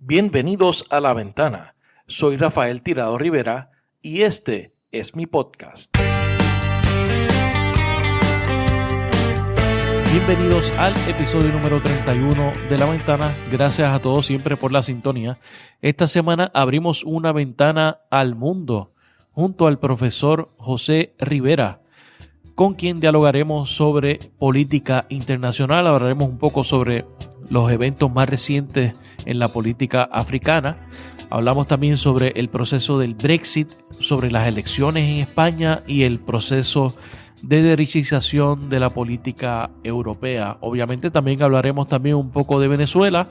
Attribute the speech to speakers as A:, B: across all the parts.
A: Bienvenidos a La Ventana. Soy Rafael Tirado Rivera y este es mi podcast. Bienvenidos al episodio número 31 de La Ventana. Gracias a todos siempre por la sintonía. Esta semana abrimos una ventana al mundo junto al profesor José Rivera, con quien dialogaremos sobre política internacional. Hablaremos un poco sobre los eventos más recientes en la política africana. Hablamos también sobre el proceso del Brexit, sobre las elecciones en España y el proceso de derechización de la política europea. Obviamente también hablaremos también un poco de Venezuela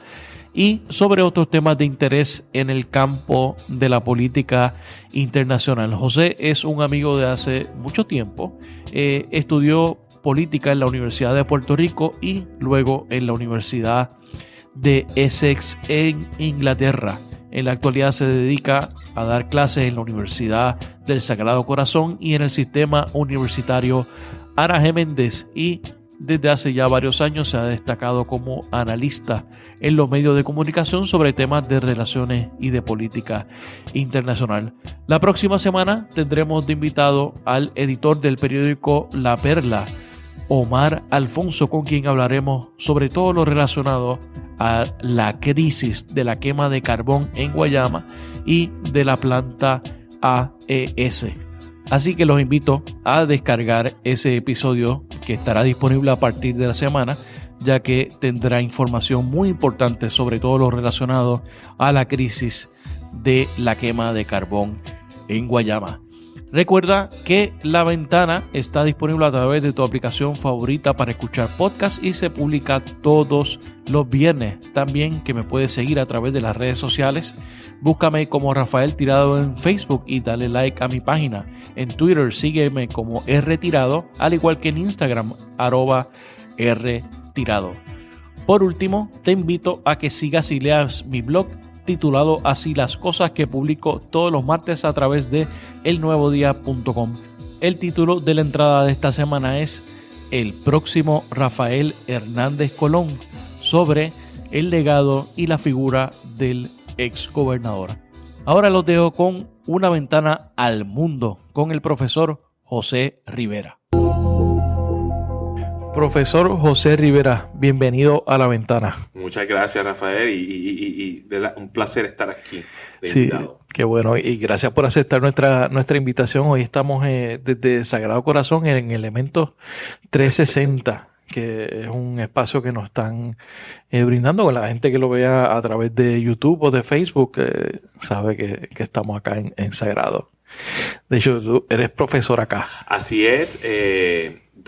A: y sobre otros temas de interés en el campo de la política internacional. José es un amigo de hace mucho tiempo. Estudió política en la Universidad de Puerto Rico y luego en la Universidad de Essex en Inglaterra. En la actualidad se dedica a dar clases en la Universidad del Sagrado Corazón y en el sistema universitario Ana G. Méndez, y desde hace ya varios años se ha destacado como analista en los medios de comunicación sobre temas de relaciones y de política internacional. La próxima semana tendremos de invitado al editor del periódico La Perla, Omar Alfonso, con quien hablaremos sobre todo lo relacionado a la crisis de la quema de carbón en Guayama y de la planta AES. Así que los invito a descargar ese episodio que estará disponible a partir de la semana, ya que tendrá información muy importante sobre todo lo relacionado a la crisis de la quema de carbón en Guayama. Recuerda que La Ventana está disponible a través de tu aplicación favorita para escuchar podcast y se publica todos los viernes. También que me puedes seguir a través de las redes sociales. Búscame como Rafael Tirado en Facebook y dale like a mi página. En Twitter sígueme como rtirado, al igual que en Instagram @rtirado. Por último, te invito a que sigas y leas mi blog titulado Así las cosas, que publico todos los martes a través de elnuevodia.com. El título de la entrada de esta semana es El próximo Rafael Hernández Colón, sobre el legado y la figura del exgobernador. Ahora los dejo con una ventana al mundo con el profesor José Rivera. Profesor José Rivera, bienvenido a La Ventana.
B: Muchas gracias, Rafael, y un placer estar aquí.
A: Sí, qué bueno, y gracias por aceptar nuestra invitación. Hoy estamos desde Sagrado Corazón en Elementos 360, que es un espacio que nos están brindando. Con la gente que lo vea a través de YouTube o de Facebook sabe que estamos acá en Sagrado. De hecho, tú eres profesor acá.
B: Así es.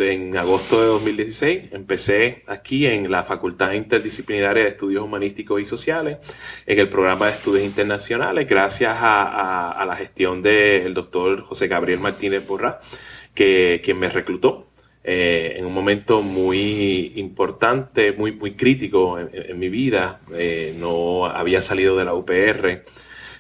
B: En agosto de 2016 empecé aquí en la Facultad Interdisciplinaria de Estudios Humanísticos y Sociales, en el programa de Estudios Internacionales, gracias a la gestión del doctor José Gabriel Martínez Porras, quien me reclutó en un momento muy importante, muy crítico en mi vida. No había salido de la UPR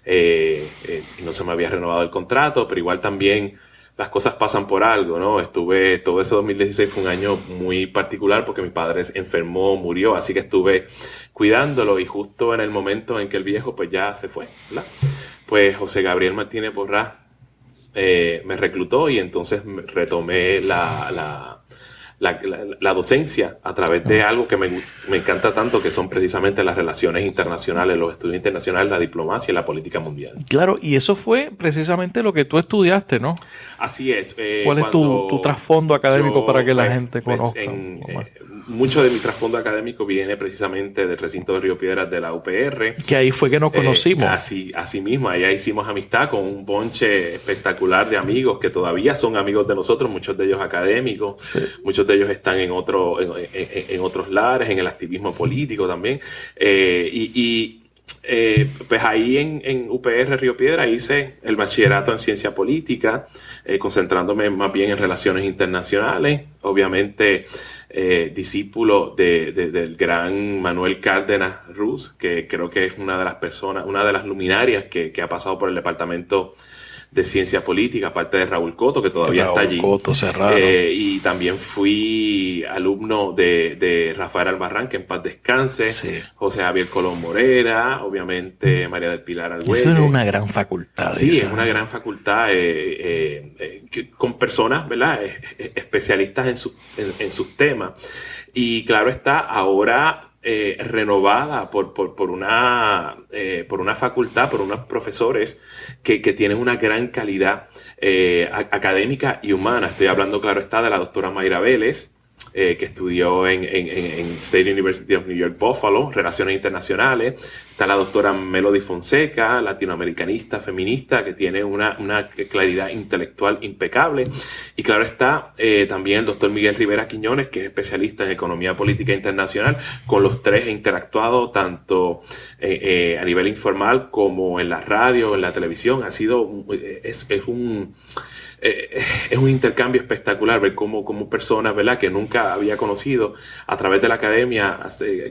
B: y no se me había renovado el contrato, pero igual también las cosas pasan por algo, ¿no? Todo ese 2016 fue un año muy particular porque mi padre enfermó, murió, así que estuve cuidándolo, y justo en el momento en que el viejo pues ya se fue, ¿verdad? Pues José Gabriel Martínez Porras me reclutó, y entonces retomé la docencia a través de algo que me encanta tanto, que son precisamente las relaciones internacionales, los estudios internacionales, la diplomacia y la política mundial.
A: Claro, y eso fue precisamente lo que tú estudiaste, ¿no?
B: Así es.
A: ¿Cuál es tu trasfondo académico para que la gente conozca?
B: Mucho de mi trasfondo académico viene precisamente del recinto de Río Piedras de la UPR.
A: Que ahí fue que nos conocimos.
B: Así mismo, allá hicimos amistad con un bonche espectacular de amigos que todavía son amigos de nosotros, muchos de ellos académicos, sí. Muchos de ellos están en otros lares, en el activismo político también. Pues ahí en UPR Río Piedra hice el bachillerato en ciencia política, concentrándome más bien en relaciones internacionales. Obviamente discípulo del gran Manuel Cárdenas Ruz, que creo que es una de las luminarias que ha pasado por el departamento de ciencia política, aparte de Raúl Coto, que todavía está allí.
A: Coto, Serrano.
B: Y también fui alumno de Rafael Albarrán, que en paz descanse,
A: Sí.
B: José Javier Colón Morera, obviamente María del Pilar Argüelles.
A: Eso era una gran facultad.
B: Sí,
A: esa.
B: es una gran facultad con personas, ¿verdad? Especialistas en sus temas. Y claro está, ahora renovada por una facultad, por unos profesores que tienen una gran calidad académica y humana. Estoy hablando, claro está, de la doctora Mayra Vélez, que estudió en State University of New York, Buffalo, Relaciones Internacionales. Está la doctora Melody Fonseca, latinoamericanista, feminista, que tiene una claridad intelectual impecable. Y claro está también el doctor Miguel Rivera Quiñones, que es especialista en economía política internacional. Con los tres he interactuado tanto a nivel informal como en la radio, en la televisión. Es un intercambio espectacular ver cómo personas, ¿verdad?, que nunca había conocido, a través de la academia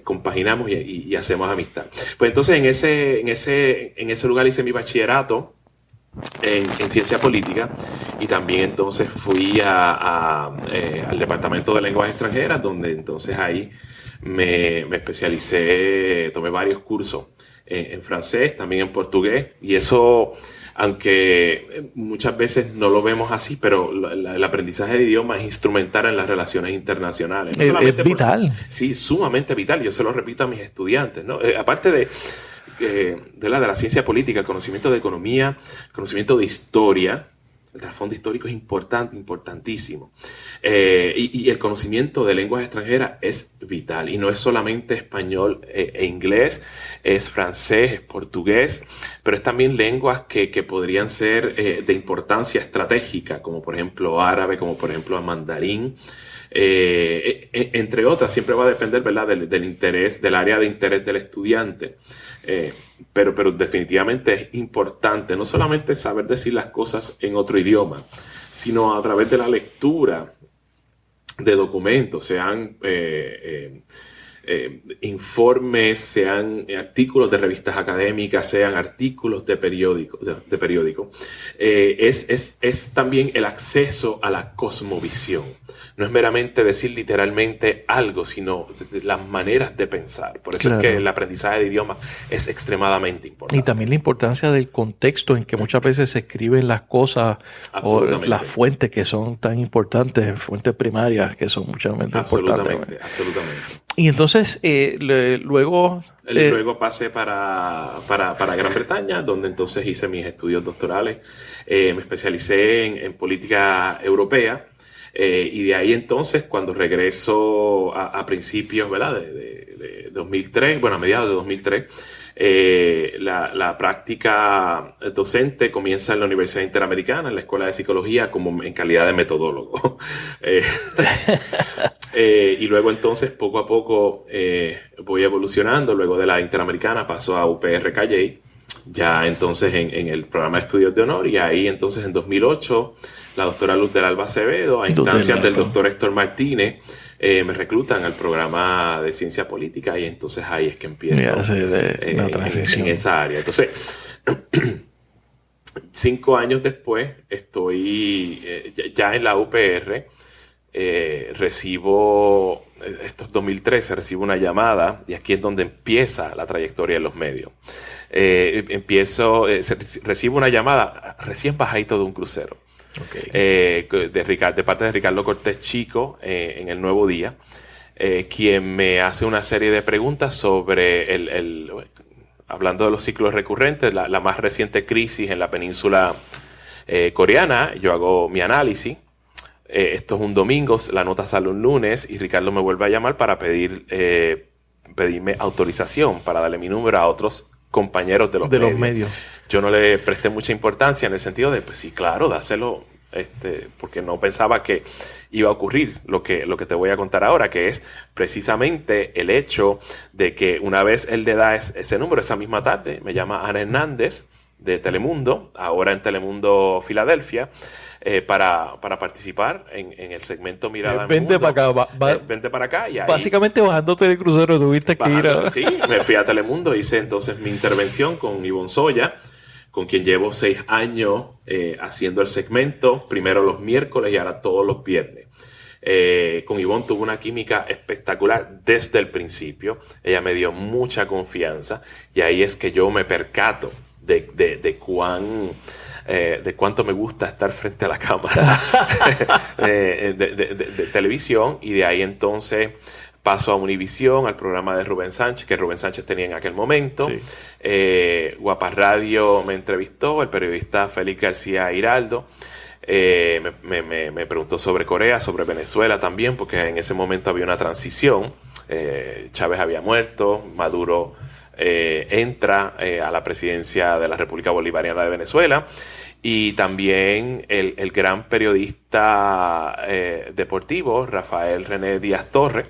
B: compaginamos y hacemos amistad. Pues entonces en ese lugar hice mi bachillerato en ciencia política, y también entonces fui al departamento de lenguas extranjeras, donde entonces ahí me especialicé, tomé varios cursos en francés, también en portugués, y eso, aunque muchas veces no lo vemos así, pero el aprendizaje de idioma es instrumental en las relaciones internacionales. No solamente
A: es vital.
B: Sí, sumamente vital. Yo se lo repito a mis estudiantes, ¿no? Aparte de la ciencia política, el conocimiento de economía, el conocimiento de historia. El trasfondo histórico es importante, importantísimo. Y el conocimiento de lenguas extranjeras es vital. Y no es solamente español e inglés, es francés, es portugués, pero es también lenguas que podrían ser de importancia estratégica, como por ejemplo árabe, como por ejemplo mandarín. Entre otras, siempre va a depender, ¿verdad?, del interés, del área de interés del estudiante. Pero definitivamente es importante no solamente saber decir las cosas en otro idioma, sino a través de la lectura de documentos, sean informes, sean artículos de revistas académicas, sean artículos de periódico. Es también el acceso a la cosmovisión. No es meramente decir literalmente algo, sino las maneras de pensar. Por eso es que el aprendizaje de idiomas es extremadamente importante.
A: Y también la importancia del contexto en que muchas veces se escriben las cosas, o las fuentes que son tan importantes, fuentes primarias que son mucho más importantes.
B: Absolutamente.
A: Y entonces luego
B: pasé para Gran Bretaña, donde entonces hice mis estudios doctorales. Me especialicé en política europea. Y de ahí entonces, cuando regreso a principios, ¿verdad?, de 2003, bueno, a mediados de 2003, la práctica docente comienza en la Universidad Interamericana, en la Escuela de Psicología, como en calidad de metodólogo. Y luego entonces, poco a poco, voy evolucionando. Luego de la Interamericana paso a UPR Calley, ya entonces en el programa de estudios de honor, y ahí entonces en 2008 la doctora Luz del Alba Acevedo, a instancias del doctor Héctor Martínez, me reclutan al programa de ciencia política, y entonces ahí es que empiezo en esa área. Entonces, 5 años después estoy ya en la UPR. Recibo, esto es 2013, recibo una llamada, y aquí es donde empieza la trayectoria en los medios. Recibo una llamada recién bajadito de un crucero. De parte de Ricardo Cortés Chico, en El Nuevo Día, quien me hace una serie de preguntas sobre hablando de los ciclos recurrentes, la más reciente crisis en la península coreana. Yo hago mi análisis. Esto es un domingo, la nota sale un lunes, y Ricardo me vuelve a llamar para pedirme autorización para darle mi número a otros compañeros de los medios. Yo no le presté mucha importancia, en el sentido de, pues sí, claro, dáselo, porque no pensaba que iba a ocurrir lo que te voy a contar ahora, que es precisamente el hecho de que una vez él le da ese número, esa misma tarde, me llama Ana Hernández de Telemundo, ahora en Telemundo Filadelfia, para participar en el segmento Mirada al Mundo. Vente para acá. Y ahí,
A: básicamente, bajándote del crucero tuviste que ir a...
B: Sí, me fui a Telemundo, hice entonces mi intervención con Ivonne Soya, con quien llevo 6 años haciendo el segmento, primero los miércoles y ahora todos los viernes. Con Ivonne tuve una química espectacular desde el principio. Ella me dio mucha confianza y ahí es que yo me percato de cuánto me gusta estar frente a la cámara de televisión, y de ahí entonces paso a Univisión, al programa de Rubén Sánchez, que Rubén Sánchez tenía en aquel momento.
A: Sí.
B: Guapa Radio me entrevistó, el periodista Félix García Hiraldo. Me preguntó sobre Corea, sobre Venezuela también, porque en ese momento había una transición. Chávez había muerto, Maduro entra a la presidencia de la República Bolivariana de Venezuela, y también el gran periodista deportivo Rafael René Díaz Torres,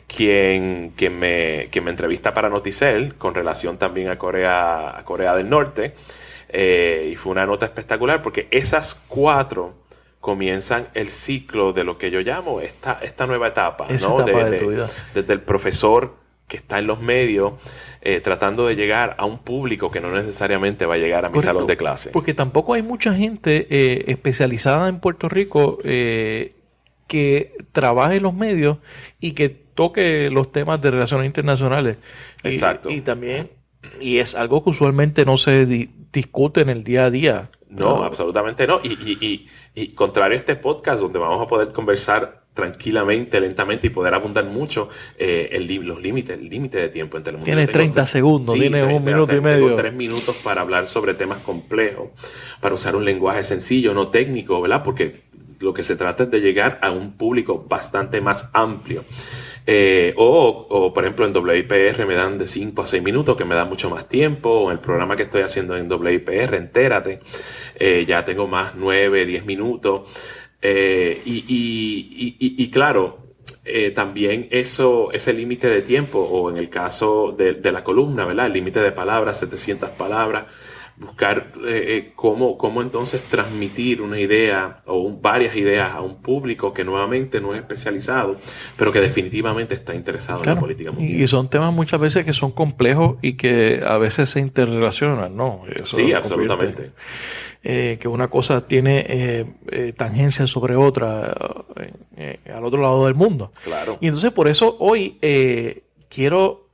B: quien me entrevista para Noticel con relación también a Corea del Norte. Y fue una nota espectacular porque esas 4 comienzan el ciclo de lo que yo llamo esta nueva etapa, ¿no?
A: Etapa de tu vida.
B: Desde el profesor que está en los medios, tratando de llegar a un público que no necesariamente va a llegar a mi salón de clase.
A: Porque tampoco hay mucha gente especializada en Puerto Rico que trabaje en los medios y que toque los temas de relaciones internacionales.
B: Exacto.
A: Y también, y es algo que usualmente no se discute en el día a día.
B: No, absolutamente no. Y contrario a este podcast, donde vamos a poder conversar tranquilamente, lentamente y poder abundar mucho, el límite de tiempo en Telemundo.
A: Tienes 30 segundos,
B: sí,
A: tienes 1 minuto y medio.
B: Tengo 3 minutos para hablar sobre temas complejos, para usar un lenguaje sencillo, no técnico, ¿verdad? Porque lo que se trata es de llegar a un público bastante más amplio. O por ejemplo, en WIPR me dan de 5 a 6 minutos, que me da mucho más tiempo. O en el programa que estoy haciendo en WIPR, Entérate, ya tengo más 9, 10 minutos. Y claro, también ese límite de tiempo, o en el caso de la columna, ¿verdad? El límite de palabras, 700 palabras. Buscar cómo entonces transmitir una idea o varias ideas a un público que nuevamente no es especializado, pero que definitivamente está interesado en la política mundial.
A: Y son temas muchas veces que son complejos y que a veces se interrelacionan, ¿no? Eso
B: sí, absolutamente.
A: Que una cosa tiene tangencia sobre otra al otro lado del mundo.
B: Claro.
A: Y entonces por eso hoy quiero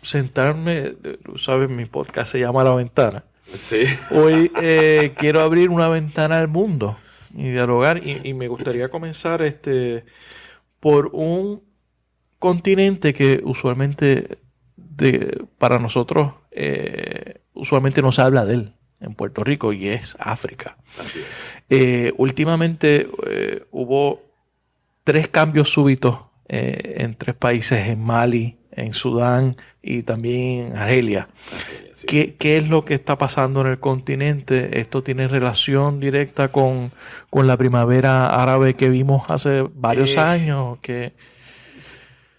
A: sentarme, ¿sabes? Mi podcast se llama La Ventana.
B: Sí.
A: Hoy quiero abrir una ventana al mundo y dialogar, y me gustaría comenzar por un continente que usualmente para nosotros usualmente no se habla de él en Puerto Rico, y es África.
B: Así es.
A: Últimamente hubo 3 cambios súbitos en 3 países, en Mali, en Sudán y también en Argelia. Sí. ¿Qué es lo que está pasando en el continente? ¿Esto tiene relación directa con la primavera árabe que vimos hace varios años?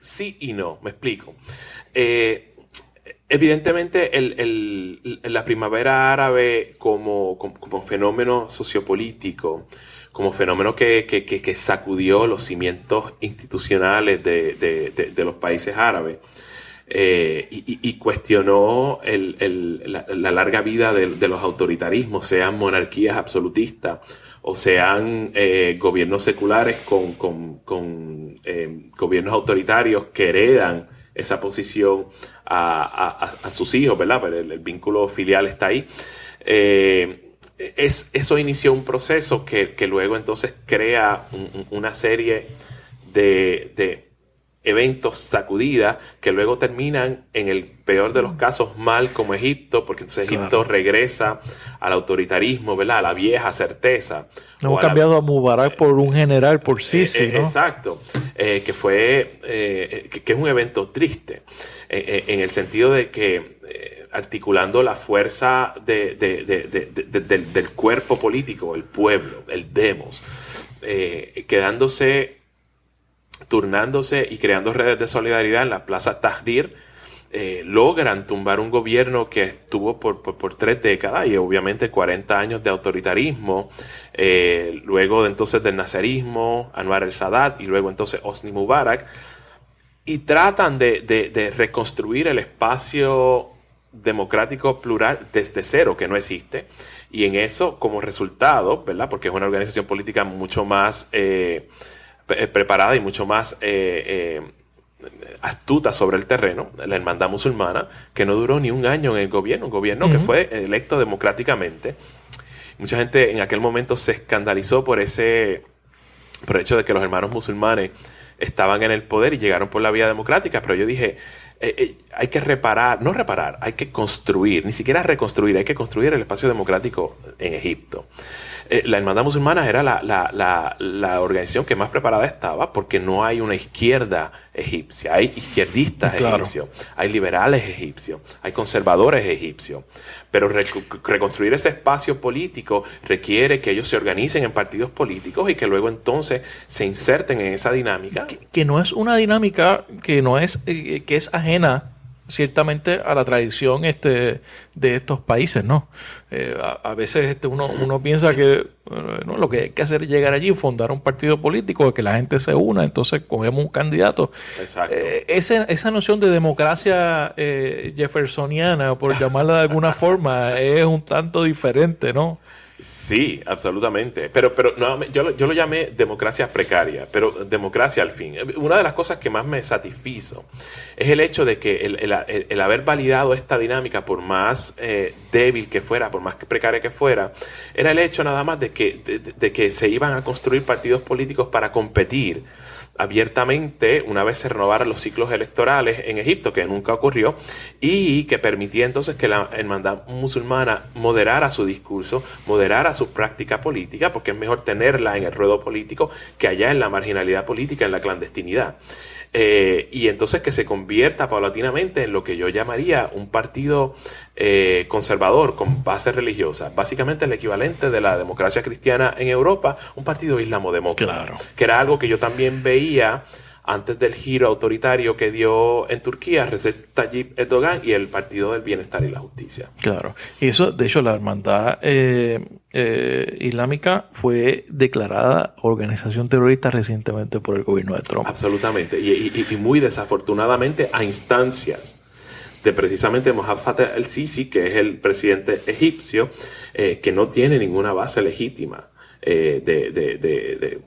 B: Sí y no, me explico. Evidentemente la primavera árabe como fenómeno sociopolítico, como fenómeno que sacudió los cimientos institucionales de los países árabes, y cuestionó la larga vida de los autoritarismos, sean monarquías absolutistas o sean gobiernos seculares con gobiernos autoritarios que heredan esa posición a sus hijos, ¿verdad? Pero el vínculo filial está ahí. Eso inició un proceso que luego entonces crea una serie de eventos sacudidas que luego terminan, en el peor de los casos, mal, como Egipto, porque entonces Egipto regresa al autoritarismo, ¿verdad? A la vieja certeza.
A: Hemos cambiado a Mubarak por un general, por Sisi, ¿no?
B: Exacto. Que es un evento triste, en el sentido de que articulando la fuerza del cuerpo político, el pueblo, el demos, turnándose y creando redes de solidaridad en la Plaza Tahrir, logran tumbar un gobierno que estuvo por 3 décadas y obviamente 40 años de autoritarismo, luego entonces del nazarismo, Anwar el-Sadat, y luego entonces Hosni Mubarak, y tratan de reconstruir el espacio democrático plural desde cero, que no existe, y en eso, como resultado, ¿verdad? Porque es una organización política mucho más preparada y mucho más astuta sobre el terreno, la Hermandad Musulmana, que no duró ni un año en el gobierno, un gobierno que fue electo democráticamente. Mucha gente en aquel momento se escandalizó por el hecho de que los hermanos musulmanes estaban en el poder y llegaron por la vía democrática, pero yo dije, hay que hay que construir, ni siquiera reconstruir, hay que construir el espacio democrático en Egipto. La Hermandad Musulmana era la organización que más preparada estaba, porque no hay una izquierda egipcia, hay izquierdistas egipcios, hay liberales egipcios, hay conservadores egipcios, pero reconstruir ese espacio político requiere que ellos se organicen en partidos políticos y que luego entonces se inserten en esa dinámica.
C: Que no es una dinámica que es ajena ciertamente a la tradición de estos países, ¿no? A veces uno piensa que no, lo que hay que hacer es llegar allí y fundar un partido político, que la gente se una, entonces cogemos un candidato.
B: Exacto.
C: Esa noción de democracia jeffersoniana, por llamarla de alguna forma, es un tanto diferente, ¿no?
B: Sí, absolutamente. Pero yo lo llamé democracia precaria, pero democracia al fin. Una de las cosas que más me satisfizo es el hecho de que el haber validado esta dinámica, por más débil que fuera, por más precaria que fuera, era el hecho nada más de que se iban a construir partidos políticos para competir abiertamente una vez se renovaran los ciclos electorales en Egipto, que nunca ocurrió, y que permitía entonces que la hermandad musulmana moderara su discurso, moderara su práctica política, porque es mejor tenerla en el ruedo político que allá en la marginalidad política, en la clandestinidad. Y entonces que se convierta paulatinamente en lo que yo llamaría un partido conservador con base religiosa, básicamente el equivalente de la democracia cristiana en Europa, un partido islamodemócrata,
C: claro,
B: que era algo que yo también veía antes del giro autoritario que dio en Turquía Recep Tayyip Erdogan y el Partido del Bienestar y la Justicia.
C: Claro. Y eso, de hecho, la hermandad islámica fue declarada organización terrorista recientemente por el gobierno de Trump.
B: Absolutamente. Y muy desafortunadamente a instancias de precisamente Mohamed el-Sisi, que es el presidente egipcio, que no tiene ninguna base legítima de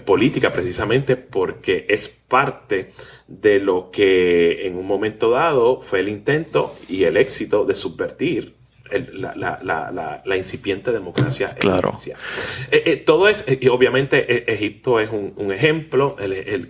B: política, precisamente porque es parte de lo que en un momento dado fue el intento y el éxito de subvertir la incipiente democracia egipcia. Todo es, y obviamente Egipto es un ejemplo,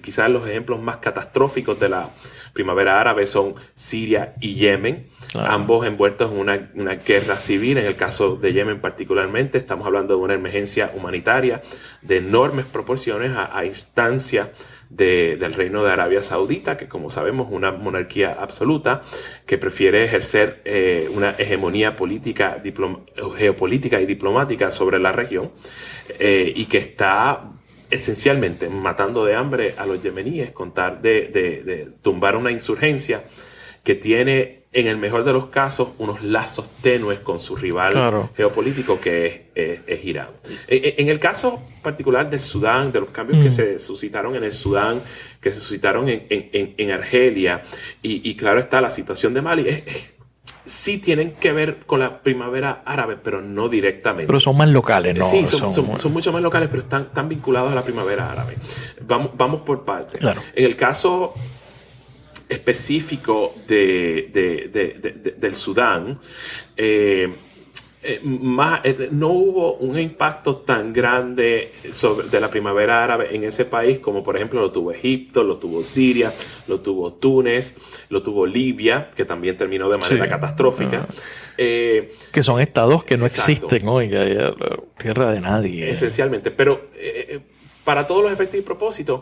B: quizás los ejemplos más catastróficos de la primavera árabe son Siria y Yemen, ambos envueltos en una guerra civil. En el caso de Yemen particularmente estamos hablando de una emergencia humanitaria de enormes proporciones a instancia del Reino de Arabia Saudita, que como sabemos es una monarquía absoluta que prefiere ejercer una hegemonía política, geopolítica y diplomática sobre la región, y que está esencialmente matando de hambre a los yemeníes con tal de tumbar una insurgencia que tiene, en el mejor de los casos, unos lazos tenues con su rival geopolítico, que es Irán. En el caso particular del Sudán, de los cambios que se suscitaron en el Sudán, que se suscitaron en Argelia, y claro está, la situación de Mali, sí tienen que ver con la primavera árabe, pero no directamente.
C: Pero son más locales, ¿no?
B: Sí, son mucho más locales, pero están vinculados a la primavera árabe. Vamos por partes.
C: Claro.
B: En el caso específico del Sudán, no hubo un impacto tan grande de la primavera árabe en ese país como por ejemplo lo tuvo Egipto, lo tuvo Siria, lo tuvo Túnez, lo tuvo Libia, que también terminó de manera catastrófica.
C: Que son estados que no existen hoy, que tierra de nadie.
B: Esencialmente, pero para todos los efectos y propósitos,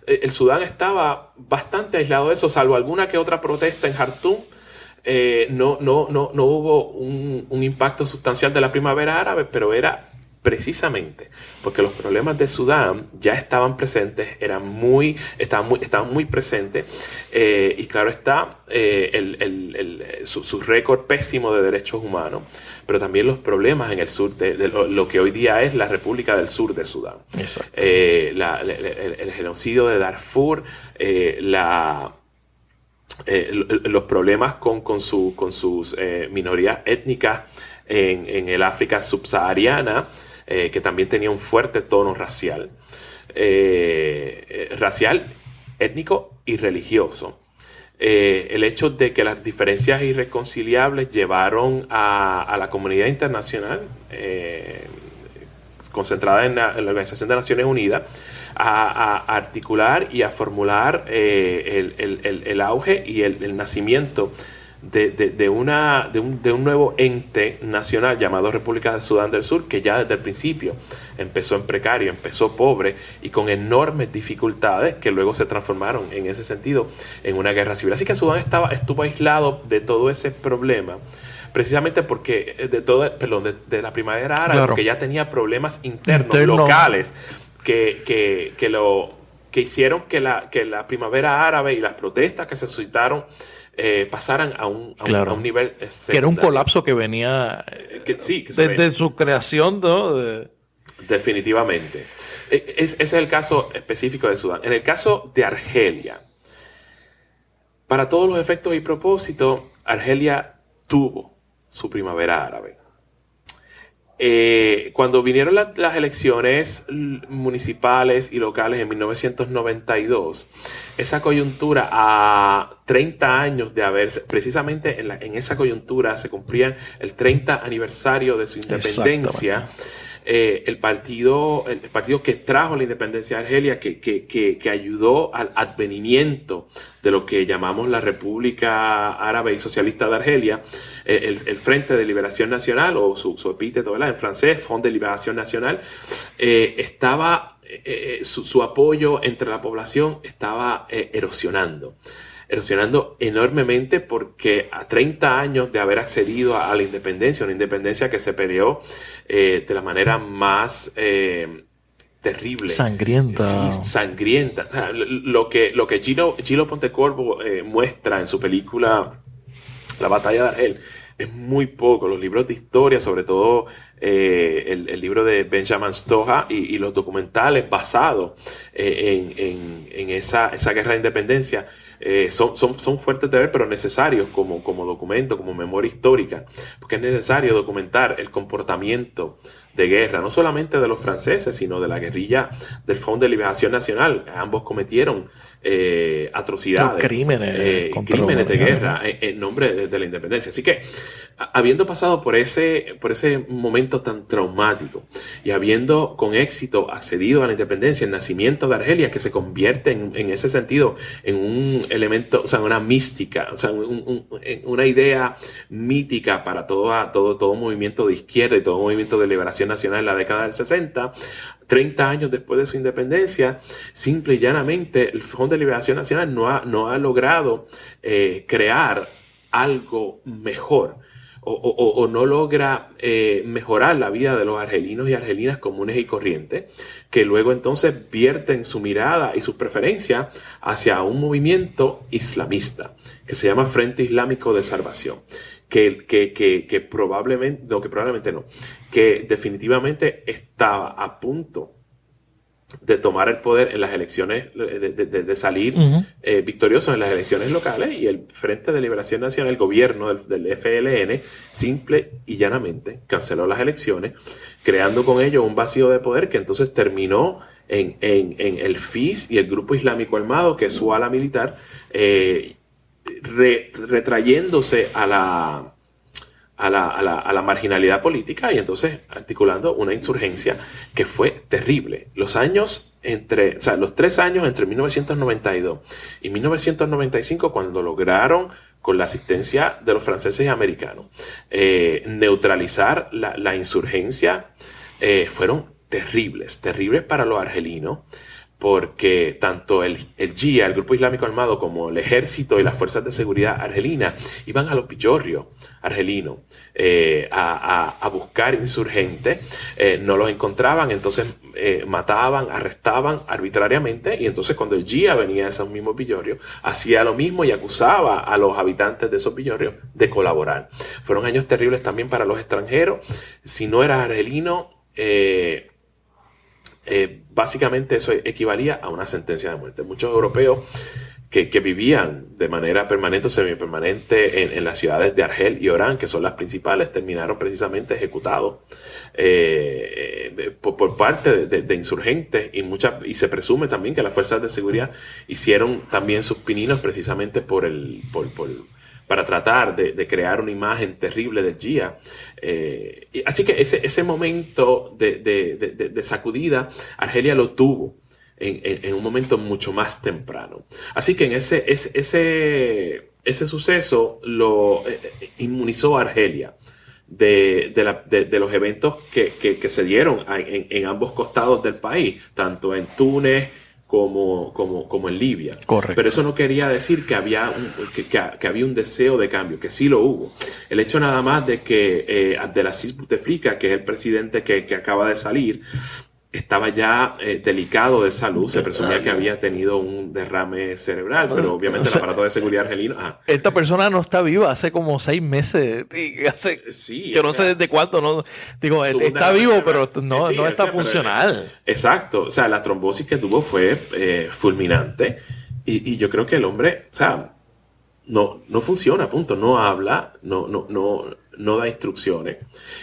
B: el Sudán estaba bastante aislado de eso, salvo alguna que otra protesta en Jartum. No hubo un impacto sustancial de la primavera árabe, pero era precisamente porque los problemas de Sudán ya estaban presentes, estaban muy presentes, y claro está, su récord pésimo de derechos humanos, pero también los problemas en el sur de lo que hoy día es la República del Sur de Sudán.
C: Exacto.
B: El genocidio de Darfur, los problemas con sus minorías étnicas en el África subsahariana, que también tenía un fuerte tono racial, étnico y religioso. El hecho de que las diferencias irreconciliables llevaron a la comunidad internacional, concentrada en la Organización de Naciones Unidas, a articular y a formular el auge y el nacimiento de un nuevo ente nacional llamado República de Sudán del Sur, que ya desde el principio empezó en precario, empezó pobre y con enormes dificultades que luego se transformaron en ese sentido en una guerra civil. Así que Sudán estuvo aislado de todo ese problema, precisamente porque de la primavera árabe,
C: claro,
B: porque ya tenía problemas internos locales que hicieron que la primavera árabe y las protestas que se suscitaron pasaran a un nivel secundario.
C: Que era un colapso que venía desde su creación, ¿no?
B: Definitivamente. Ese es el caso específico de Sudán. En el caso de Argelia, para todos los efectos y propósitos, Argelia tuvo su primavera árabe. Cuando vinieron las elecciones municipales y locales en 1992, esa coyuntura, a 30 años de haberse, precisamente en esa coyuntura se cumplían el 30 aniversario de su independencia. El partido que trajo la independencia de Argelia, que ayudó al advenimiento de lo que llamamos la República Árabe y Socialista de Argelia, el Frente de Liberación Nacional, o su epíteto, ¿verdad?, en francés, Front de Liberación Nacional, su apoyo entre la población estaba erosionando enormemente, porque a 30 años de haber accedido a la independencia, una independencia que se peleó de la manera más terrible.
C: Sangrienta.
B: Sí, sangrienta. O sea, lo que Gillo Pontecorvo muestra en su película La Batalla de Argel es muy poco. Los libros de historia, sobre todo el libro de Benjamin Stoja y los documentales basados en esa guerra de independencia, son fuertes de ver, pero necesarios como documento, como memoria histórica, porque es necesario documentar el comportamiento de guerra, no solamente de los franceses, sino de la guerrilla del Front de Liberación Nacional. Ambos cometieron atrocidades, crímenes de guerra en nombre de la independencia. Así que, habiendo pasado por ese momento tan traumático y habiendo con éxito accedido a la independencia, el nacimiento de Argelia, que se convierte en ese sentido en un elemento, o sea, una mística, o sea, una idea mítica para todo movimiento de izquierda y todo movimiento de liberación nacional en la década del 60, 30 años después de su independencia, simple y llanamente el Front de Liberación Nacional no ha logrado crear algo mejor, o no logra mejorar la vida de los argelinos y argelinas comunes y corrientes, que luego entonces vierten su mirada y sus preferencias hacia un movimiento islamista que se llama Frente Islámico de Salvación, que definitivamente estaba a punto de tomar el poder en las elecciones, de salir victoriosos en las elecciones locales, y el Frente de Liberación Nacional, el gobierno del FLN, simple y llanamente canceló las elecciones, creando con ello un vacío de poder que entonces terminó en el FIS y el Grupo Islámico Armado, que es su ala militar, retrayéndose a la marginalidad política, y entonces articulando una insurgencia que fue terrible. Los 3 años entre 1992 y 1995, cuando lograron, con la asistencia de los franceses y americanos, neutralizar la insurgencia, fueron terribles para los argelinos, porque tanto el GIA, el Grupo Islámico Armado, como el ejército y las fuerzas de seguridad argelinas iban a los villorrios argelinos a buscar insurgentes, no los encontraban, entonces mataban, arrestaban arbitrariamente, y entonces cuando el GIA venía a esos mismos villorrios, hacía lo mismo y acusaba a los habitantes de esos villorrios de colaborar. Fueron años terribles también para los extranjeros. Si no eras argelino, básicamente eso equivalía a una sentencia de muerte. Muchos europeos que vivían de manera permanente o semipermanente en las ciudades de Argel y Orán, que son las principales, terminaron precisamente ejecutados por parte de insurgentes, y se presume también que las fuerzas de seguridad hicieron también sus pininos precisamente para tratar de crear una imagen terrible del GIA. Así que ese momento de sacudida, Argelia lo tuvo en un momento mucho más temprano. Así que en ese suceso lo inmunizó a Argelia de los eventos que se dieron en ambos costados del país, tanto en Túnez como en Libia.
C: Correcto.
B: Pero eso no quería decir que había un deseo de cambio, que sí lo hubo. El hecho nada más de que Abdelaziz Bouteflika, que es el presidente que acaba de salir, estaba ya delicado de salud. Se presumía que había tenido un derrame cerebral, pero obviamente el aparato de seguridad argelino...
C: Esta persona no está viva hace como 6 meses.
B: Sí,
C: yo no sé desde cuándo. No, digo, está vivo, cerebral, pero no está funcional.
B: Exacto. O sea, la trombosis que tuvo fue fulminante. Y yo creo que el hombre, o sea, no funciona, punto. No habla, no da instrucciones.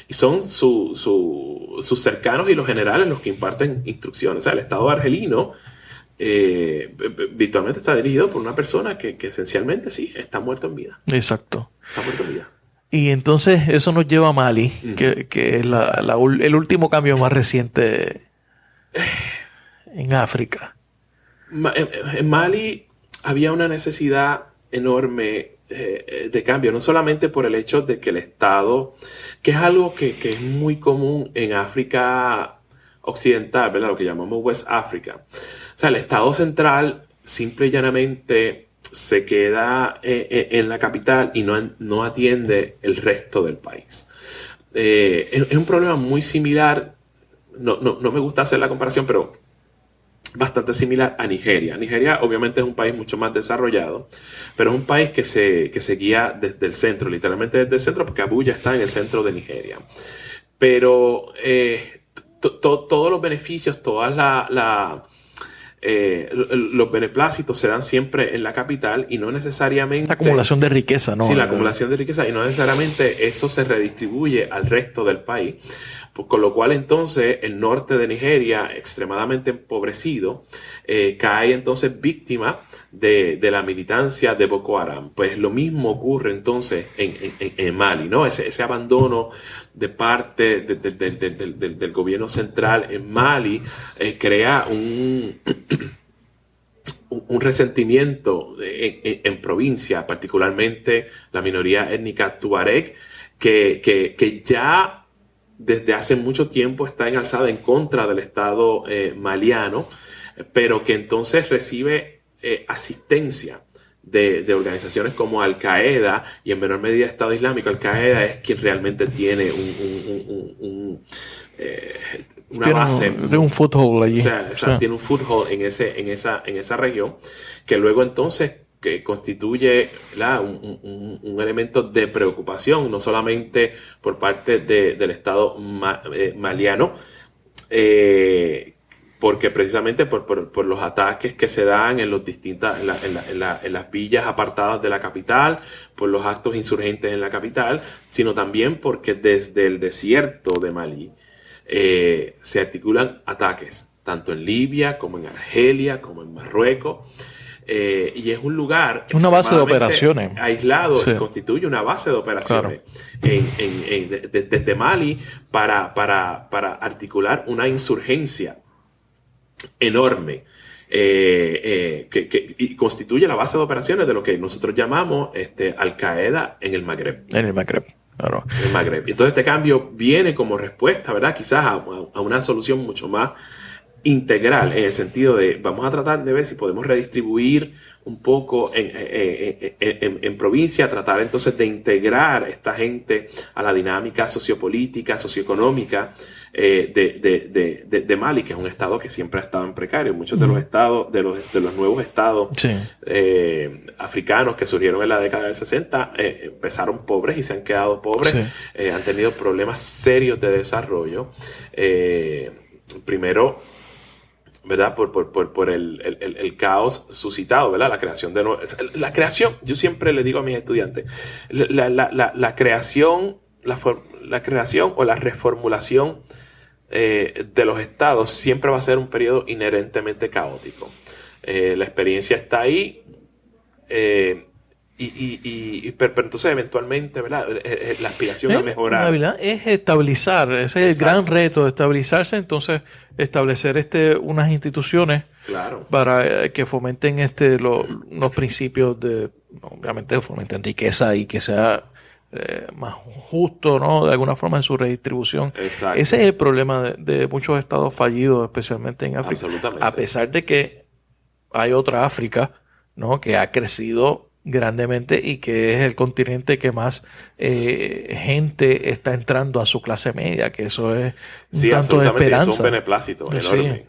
B: Y son sus cercanos y los generales los que imparten instrucciones. O sea, el Estado argelino virtualmente está dirigido por una persona que esencialmente sí, está muerto en vida.
C: Exacto.
B: Está muerto en vida.
C: Y entonces eso nos lleva a Mali, que es el último cambio más reciente en África.
B: En Mali había una necesidad enorme de cambio, no solamente por el hecho de que el Estado, que es algo que es muy común en África occidental, ¿verdad? Lo que llamamos West Africa. O sea, el Estado central simple y llanamente se queda en la capital y no atiende el resto del país. Es un problema muy similar, no me gusta hacer la comparación, pero bastante similar a Nigeria. Nigeria obviamente es un país mucho más desarrollado, pero es un país que se guía desde el centro, literalmente desde el centro, porque Abuya está en el centro de Nigeria. Pero todos los beneficios, los beneplácitos se dan siempre en la capital y no necesariamente...
C: La acumulación de riqueza, ¿no?
B: Sí, la acumulación de riqueza, y no necesariamente eso se redistribuye al resto del país. Con lo cual entonces el norte de Nigeria, extremadamente empobrecido, cae entonces víctima de la militancia de Boko Haram. Pues lo mismo ocurre entonces en Mali, ¿no? Ese abandono de parte del gobierno central en Mali crea un resentimiento en provincia, particularmente la minoría étnica tuareg, que ya desde hace mucho tiempo está en alzada en contra del Estado maliano, pero que entonces recibe asistencia de organizaciones como Al-Qaeda y en menor medida Estado Islámico. Al-Qaeda es quien realmente tiene una base.
C: Tiene un foothold allí.
B: O sea, tiene un foothold en esa región, que luego entonces que constituye un elemento de preocupación, no solamente por parte del Estado maliano, porque precisamente por los ataques que se dan en las villas apartadas de la capital, por los actos insurgentes en la capital, sino también porque desde el desierto de Malí se articulan ataques, tanto en Libia como en Argelia, como en Marruecos. Y es un lugar...
C: Una base de operaciones.
B: Aislado, sí. Constituye una base de operaciones, claro, desde Mali para articular una insurgencia enorme y constituye la base de operaciones de lo que nosotros llamamos Al-Qaeda en el Magreb.
C: En el Magreb. Claro.
B: En el Magreb. Entonces este cambio viene como respuesta, ¿verdad? Quizás a una solución mucho más integral, en el sentido de vamos a tratar de ver si podemos redistribuir un poco en provincia, tratar entonces de integrar a esta gente a la dinámica sociopolítica, socioeconómica de Mali, que es un estado que siempre ha estado en precario. Muchos de los estados, de los nuevos estados, sí, africanos que surgieron en la década del 60, empezaron pobres y se han quedado pobres, sí, han tenido problemas serios de desarrollo. Primero, ¿verdad? Por el caos suscitado, ¿verdad? La creación, yo siempre le digo a mis estudiantes, la creación o la reformulación de los estados siempre va a ser un periodo inherentemente caótico. La experiencia está ahí, pero entonces eventualmente, ¿verdad? La aspiración a mejorar.
C: La verdad es estabilizar, ese es el gran reto, estabilizarse, entonces establecer unas instituciones,
B: claro,
C: para que fomenten los principios obviamente fomenten riqueza y que sea más justo, ¿no? De alguna forma en su redistribución.
B: Exacto.
C: Ese es el problema de muchos estados fallidos, especialmente en África.
B: Absolutamente.
C: A pesar de que hay otra África, ¿no? Que ha crecido grandemente y que es el continente que más gente está entrando a su clase media, que eso es un tanto de esperanza.
B: Es un beneplácito enorme.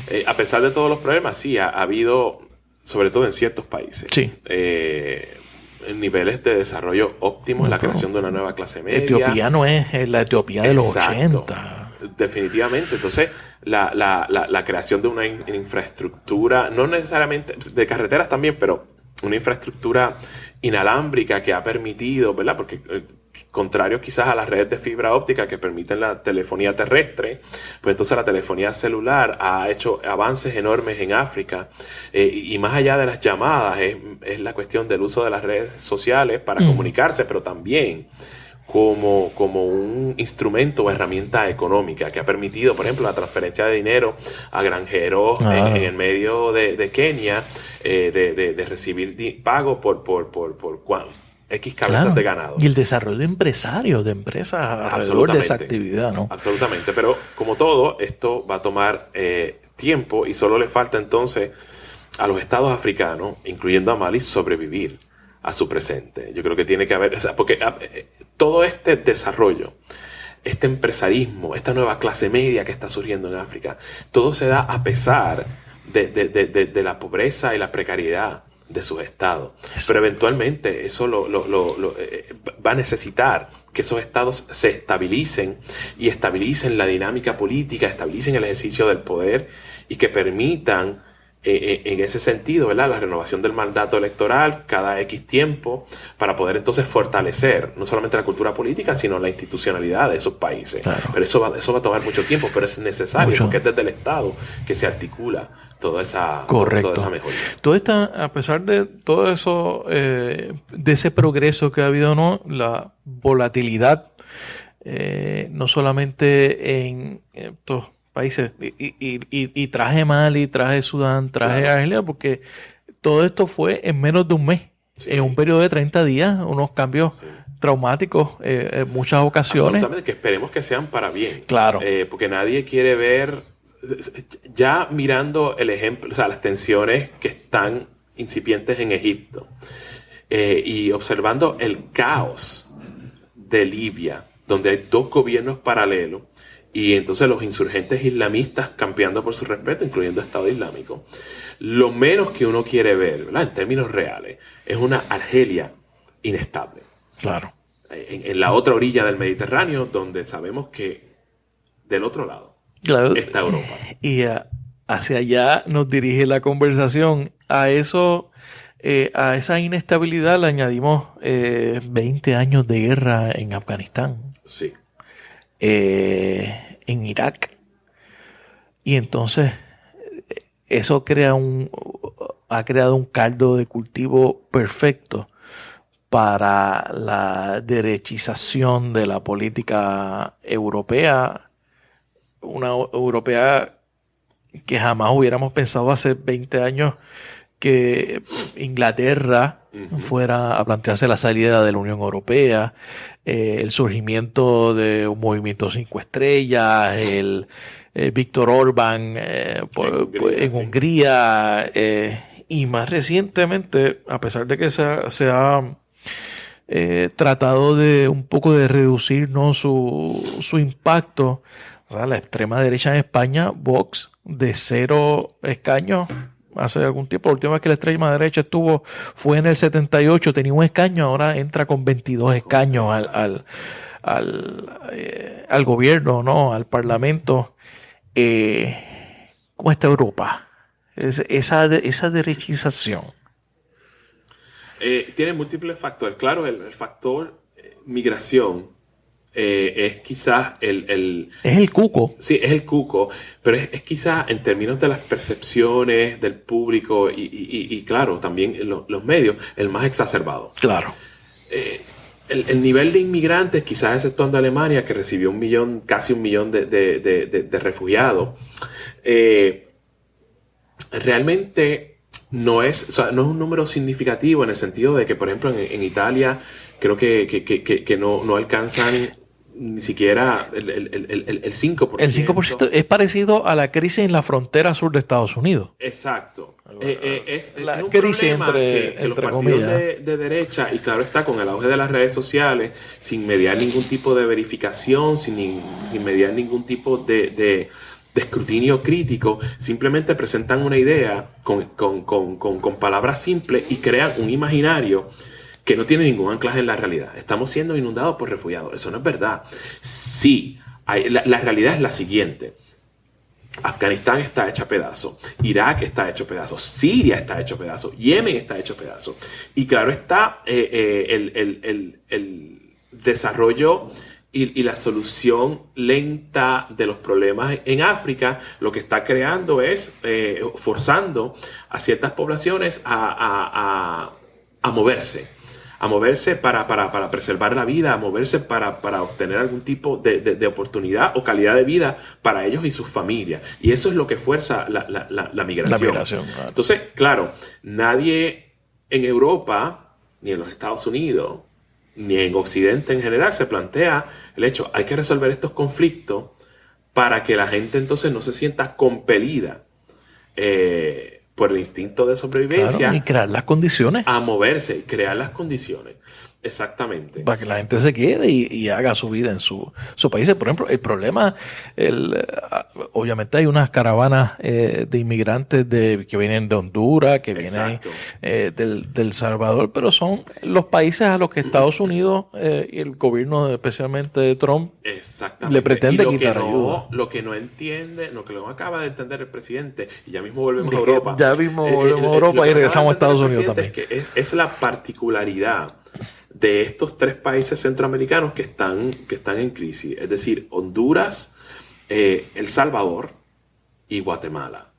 B: Sí. A pesar de todos los problemas, sí, ha habido, sobre todo en ciertos países,
C: sí,
B: niveles de desarrollo óptimos, la creación de una nueva clase media.
C: Etiopía no es la Etiopía de los 80.
B: Definitivamente. Entonces, la creación de una infraestructura, no necesariamente de carreteras también, pero una infraestructura inalámbrica que ha permitido, ¿verdad? Porque contrario quizás a las redes de fibra óptica que permiten la telefonía terrestre, pues entonces la telefonía celular ha hecho avances enormes en África, y más allá de las llamadas es la cuestión del uso de las redes sociales para comunicarse, pero también como un instrumento o herramienta económica que ha permitido, por ejemplo, la transferencia de dinero a granjeros en el medio de Kenia, de recibir pago por X cabezas de ganado.
C: Y el desarrollo de empresarios, de empresas alrededor de esa actividad, ¿no?
B: Absolutamente, pero como todo, esto va a tomar tiempo y solo le falta entonces a los estados africanos, incluyendo a Mali, sobrevivir a su presente. Yo creo que tiene que haber, porque todo este desarrollo, este empresarismo, esta nueva clase media que está surgiendo en África, todo se da a pesar de la pobreza y la precariedad de sus estados. Pero eventualmente eso va a necesitar que esos estados se estabilicen y estabilicen la dinámica política, estabilicen el ejercicio del poder y que permitan en ese sentido, ¿verdad?, la renovación del mandato electoral cada X tiempo para poder entonces fortalecer no solamente la cultura política, sino la institucionalidad de esos países. Claro. Pero eso va a tomar mucho tiempo, pero es necesario porque es desde el Estado que se articula toda esa mejoría.
C: Todo está, a pesar de todo eso, de ese progreso que ha habido, ¿no?, la volatilidad, no solamente en estos países, y traje Mali, traje Sudán, traje Argelia, porque todo esto fue en menos de un mes, en un periodo de 30 días, unos cambios traumáticos en muchas ocasiones.
B: Absolutamente, que esperemos que sean para bien.
C: Claro.
B: Porque nadie quiere ver, ya mirando el ejemplo, o sea, las tensiones que están incipientes en Egipto, y observando el caos de Libia, donde hay dos gobiernos paralelos, y entonces los insurgentes islamistas campeando por su respeto, incluyendo Estado Islámico. Lo menos que uno quiere ver, ¿verdad?, en términos reales, es una Argelia inestable.
C: Claro.
B: En la otra orilla del Mediterráneo, donde sabemos que del otro lado está Europa.
C: Y hacia allá nos dirige la conversación. A eso, a esa inestabilidad le añadimos 20 años de guerra en Afganistán.
B: Sí.
C: En Irak, y entonces eso ha creado un caldo de cultivo perfecto para la derechización de la política europea, una europea que jamás hubiéramos pensado hace 20 años que Inglaterra fuera a plantearse la salida de la Unión Europea, el surgimiento de un movimiento 5 estrellas, el Víctor Orbán en Hungría, y más recientemente, a pesar de que se ha tratado de un poco de reducir, ¿no?, su impacto, o sea, la extrema derecha en España, Vox, de 0 escaños hace algún tiempo. La última vez que la extrema derecha fue en el 78, tenía un escaño, ahora entra con 22 escaños al gobierno, ¿no?, al parlamento, cómo está Europa? Esa derechización.
B: Tiene múltiples factores. Claro, el factor migración es quizás
C: Es el cuco.
B: Sí, es el cuco, pero es quizás en términos de las percepciones del público y claro, también los medios, el más exacerbado.
C: Claro.
B: El nivel de inmigrantes, quizás exceptuando Alemania, que recibió casi 1 millón de refugiados, realmente no es un número significativo en el sentido de que, por ejemplo, en Italia creo que no alcanzan ni siquiera el 5%.
C: El 5% es parecido a la crisis en la frontera sur de Estados Unidos.
B: Exacto. Es un
C: crisis
B: problema que los
C: entre
B: partidos
C: comillas.
B: de derecha, y claro está, con el auge de las redes sociales, sin mediar ningún tipo de verificación, sin mediar ningún tipo de escrutinio crítico, simplemente presentan una idea con palabras simples y crean un imaginario que no tiene ningún anclaje en la realidad. Estamos siendo inundados por refugiados. Eso no es verdad. Sí, la realidad es la siguiente. Afganistán está hecha a pedazos, Irak está hecho a pedazos, Siria está hecho a pedazos, Yemen está hecho a pedazos. Y claro está, el desarrollo y la solución lenta de los problemas en África lo que está creando es forzando a ciertas poblaciones a moverse. A moverse para preservar la vida, a moverse para obtener algún tipo de oportunidad o calidad de vida para ellos y sus familias. Y eso es lo que fuerza la migración.
C: La migración, claro.
B: Entonces, claro, nadie en Europa, ni en los Estados Unidos, ni en Occidente en general, se plantea el hecho, hay que resolver estos conflictos para que la gente entonces no se sienta compelida por el instinto de sobrevivencia.
C: Claro, y crear las condiciones.
B: A moverse y crear las condiciones. Exactamente.
C: Para que la gente se quede y haga su vida en su país. Por ejemplo, el problema, obviamente hay unas caravanas de inmigrantes que vienen de Honduras, que vienen del Salvador, pero son los países a los que Estados Unidos y el gobierno, especialmente de Trump, le pretende quitar ayuda.
B: Lo que no entiende, lo que no acaba de entender el presidente, y ya mismo volvemos a Europa.
C: Ya mismo volvemos a Europa y regresamos a Estados Unidos también.
B: Es la particularidad de estos 3 países centroamericanos que están en crisis, es decir, Honduras, El Salvador y Guatemala.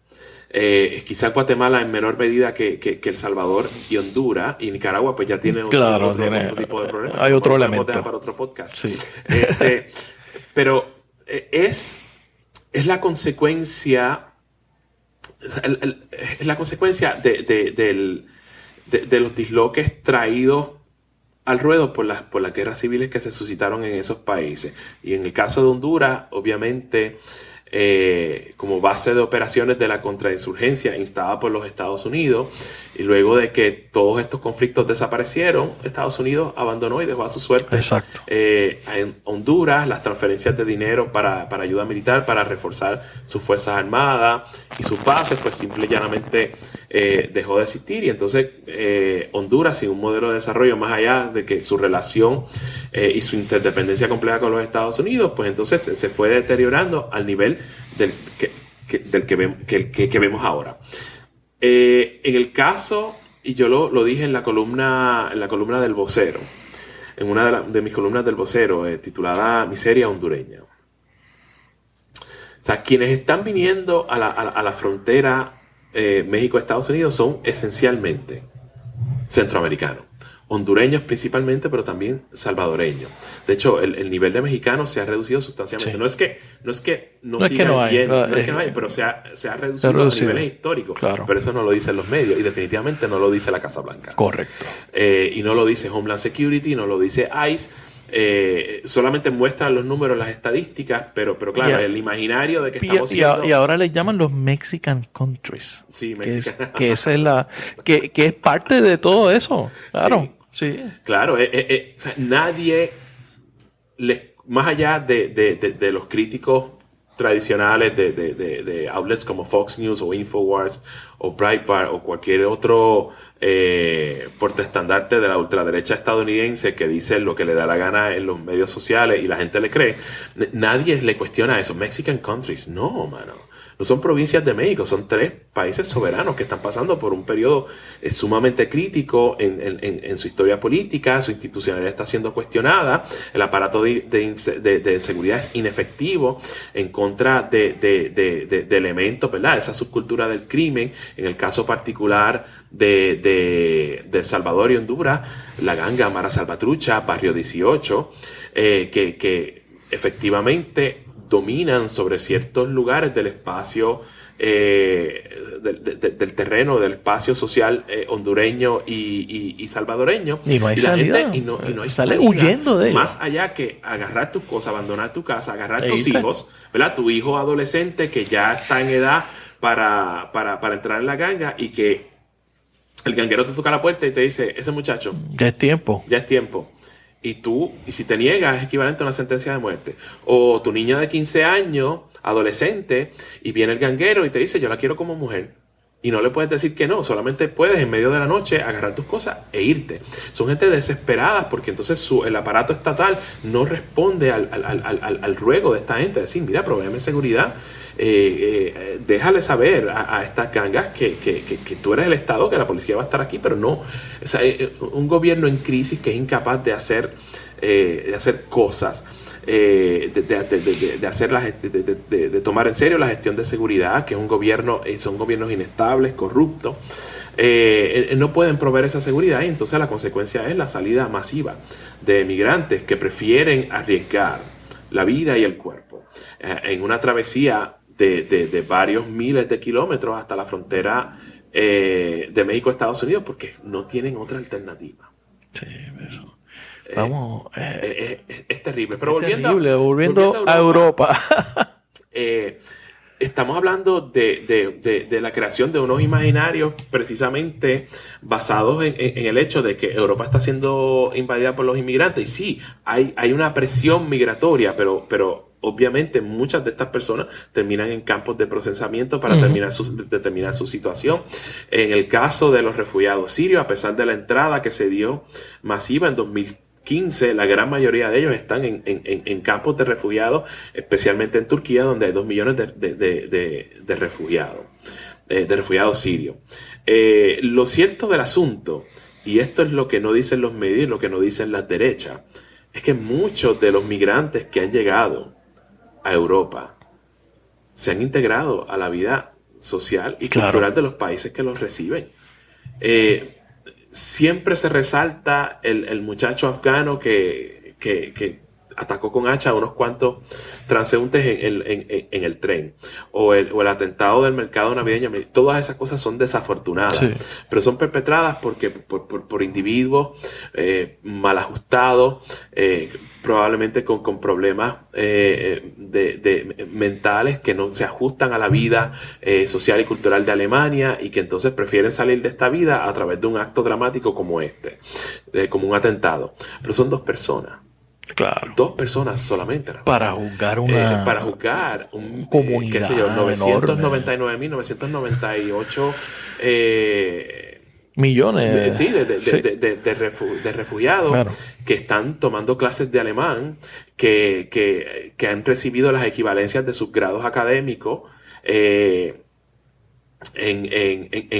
B: Quizás Guatemala en menor medida que El Salvador y Honduras, y Nicaragua pues ya tiene otro tipo de problemas.
C: Hay otro elemento
B: para otro podcast.
C: Sí.
B: Pero es la consecuencia es la consecuencia de los disloques traídos al ruedo por las guerras civiles que se suscitaron en esos países. Y en el caso de Honduras, obviamente, como base de operaciones de la contrainsurgencia instada por los Estados Unidos, y luego de que todos estos conflictos desaparecieron, Estados Unidos abandonó y dejó a su suerte en Honduras las transferencias de dinero para ayuda militar, para reforzar sus fuerzas armadas y sus bases, pues simple y llanamente dejó de existir. Y entonces Honduras, sin un modelo de desarrollo más allá de que su relación y su interdependencia compleja con los Estados Unidos, pues entonces se fue deteriorando al nivel del que vemos ahora. En el caso, y yo lo dije en la columna del Vocero, en una de mis columnas del Vocero, titulada Miseria hondureña. O sea, quienes están viniendo a la frontera México-Estados Unidos son esencialmente centroamericanos. Hondureños principalmente, pero también salvadoreños. De hecho, el nivel de mexicanos se ha reducido sustancialmente. Sí. No es que no hay, pero se ha reducido a niveles históricos.
C: Claro.
B: Pero eso no lo dicen los medios y definitivamente no lo dice la Casa Blanca.
C: Correcto.
B: Y no lo dice Homeland Security, no lo dice ICE. Solamente muestran los números, las estadísticas, pero claro, el imaginario de que estamos siendo...
C: Y ahora le llaman los Mexican countries.
B: Sí,
C: que es parte de todo eso. Claro. Sí.
B: Claro, o sea, nadie, más allá de los críticos tradicionales de outlets como Fox News o Infowars o Breitbart o cualquier otro portaestandarte de la ultraderecha estadounidense que dice lo que le da la gana en los medios sociales y la gente le cree, nadie le cuestiona eso. Mexican countries, no, mano. No son provincias de México, son 3 países soberanos que están pasando por un periodo sumamente crítico en su historia política. Su institucionalidad está siendo cuestionada, el aparato de seguridad es inefectivo en contra de elementos, ¿verdad? Esa subcultura del crimen. En el caso particular de El Salvador y Honduras, la ganga Mara Salvatrucha, Barrio 18, que efectivamente dominan sobre ciertos lugares del espacio, del terreno, del espacio social hondureño y salvadoreño.
C: Y no hay salida. Y no hay
B: salida,
C: huyendo de ellos.
B: Más allá que agarrar tus cosas, abandonar tu casa, agarrar
C: Ahí
B: tus
C: está.
B: hijos, ¿verdad? Tu hijo adolescente que ya está en edad para entrar en la ganga, y que el ganguero te toca la puerta y te dice, ese muchacho,
C: Ya es tiempo.
B: ya es tiempo. Y si te niegas, es equivalente a una sentencia de muerte. O tu niña de 15 años, adolescente, y viene el ganguero y te dice, yo la quiero como mujer. Y no le puedes decir que no, solamente puedes en medio de la noche agarrar tus cosas e irte. Son gente desesperada porque entonces el aparato estatal no responde al ruego de esta gente. Decir, mira, provéeme seguridad, déjale saber a estas gangas que tú eres el Estado, que la policía va a estar aquí, pero no. O sea, un gobierno en crisis que es incapaz de hacer cosas. De tomar en serio la gestión de seguridad, que es un gobierno, son gobiernos inestables, corruptos, no pueden proveer esa seguridad, y entonces la consecuencia es la salida masiva de migrantes que prefieren arriesgar la vida y el cuerpo en una travesía de varios miles de kilómetros hasta la frontera de México a Estados Unidos, porque no tienen otra alternativa.
C: Sí, eso. Vamos.
B: Es terrible. Pero
C: Es
B: volviendo
C: terrible, a Europa.
B: Estamos hablando de la creación de unos imaginarios precisamente basados en el hecho de que Europa está siendo invadida por los inmigrantes. Y sí, hay una presión migratoria, pero obviamente muchas de estas personas terminan en campos de procesamiento para determinar su situación. En el caso de los refugiados sirios, a pesar de la entrada que se dio masiva en 2015, la gran mayoría de ellos están en campos de refugiados, especialmente en Turquía, donde hay 2 millones de refugiados sirios. Lo cierto del asunto, y esto es lo que no dicen los medios, lo que no dicen las derechas, es que muchos de los migrantes que han llegado a Europa se han integrado a la vida social y cultural de los países que los reciben. Siempre se resalta el muchacho afgano que atacó con hacha a unos cuantos transeúntes en el tren, o el atentado del mercado navideño. Todas esas cosas son desafortunadas, sí, pero son perpetradas por individuos mal ajustados, probablemente con problemas mentales que no se ajustan a la vida social y cultural de Alemania, y que entonces prefieren salir de esta vida a través de un acto dramático como este, como un atentado. Pero son 2 personas.
C: Claro.
B: 2 personas solamente.
C: Para juzgar
B: un
C: comunidad,
B: qué sé yo, 999.998
C: millones
B: de refugiados, claro, que están tomando clases de alemán, que han recibido las equivalencias de sus grados académicos en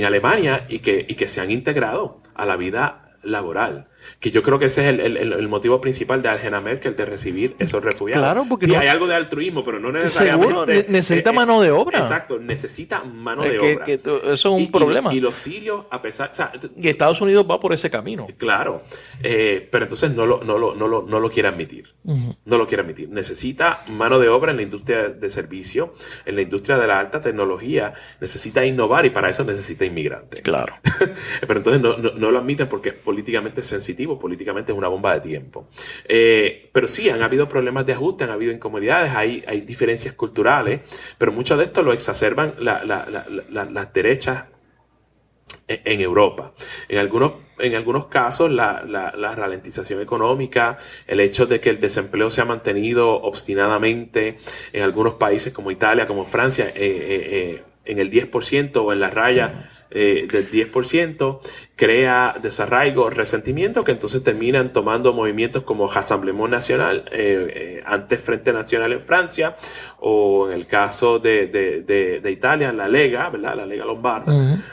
B: Alemania, y que se han integrado a la vida laboral. Que yo creo que ese es el motivo principal de Angela Merkel de recibir esos refugiados.
C: Claro, porque
B: sí, hay algo de altruismo, pero no necesariamente.
C: Seguro, necesita mano de obra.
B: Exacto, necesita mano de obra.
C: Eso es un problema.
B: Y los sirios, a pesar. O sea,
C: y Estados Unidos va por ese camino.
B: Claro, pero entonces no lo quiere admitir. No lo quiere admitir. Necesita mano de obra en la industria de servicio, en la industria de la alta tecnología. Necesita innovar, y para eso necesita inmigrantes.
C: Claro.
B: Pero entonces no lo admiten porque es políticamente sensitivo. Políticamente es una bomba de tiempo. Pero sí, han habido problemas de ajuste, han habido incomodidades, hay diferencias culturales, pero mucho de esto lo exacerban las derechas en Europa. En algunos casos, la ralentización económica, el hecho de que el desempleo se ha mantenido obstinadamente en algunos países como Italia, como Francia, en el 10% o en la raya del 10%, crea desarraigo, resentimiento, que entonces terminan tomando movimientos como Rassemblement National, antes Frente Nacional en Francia, o en el caso de Italia, la Lega, ¿verdad? La Lega Lombarda,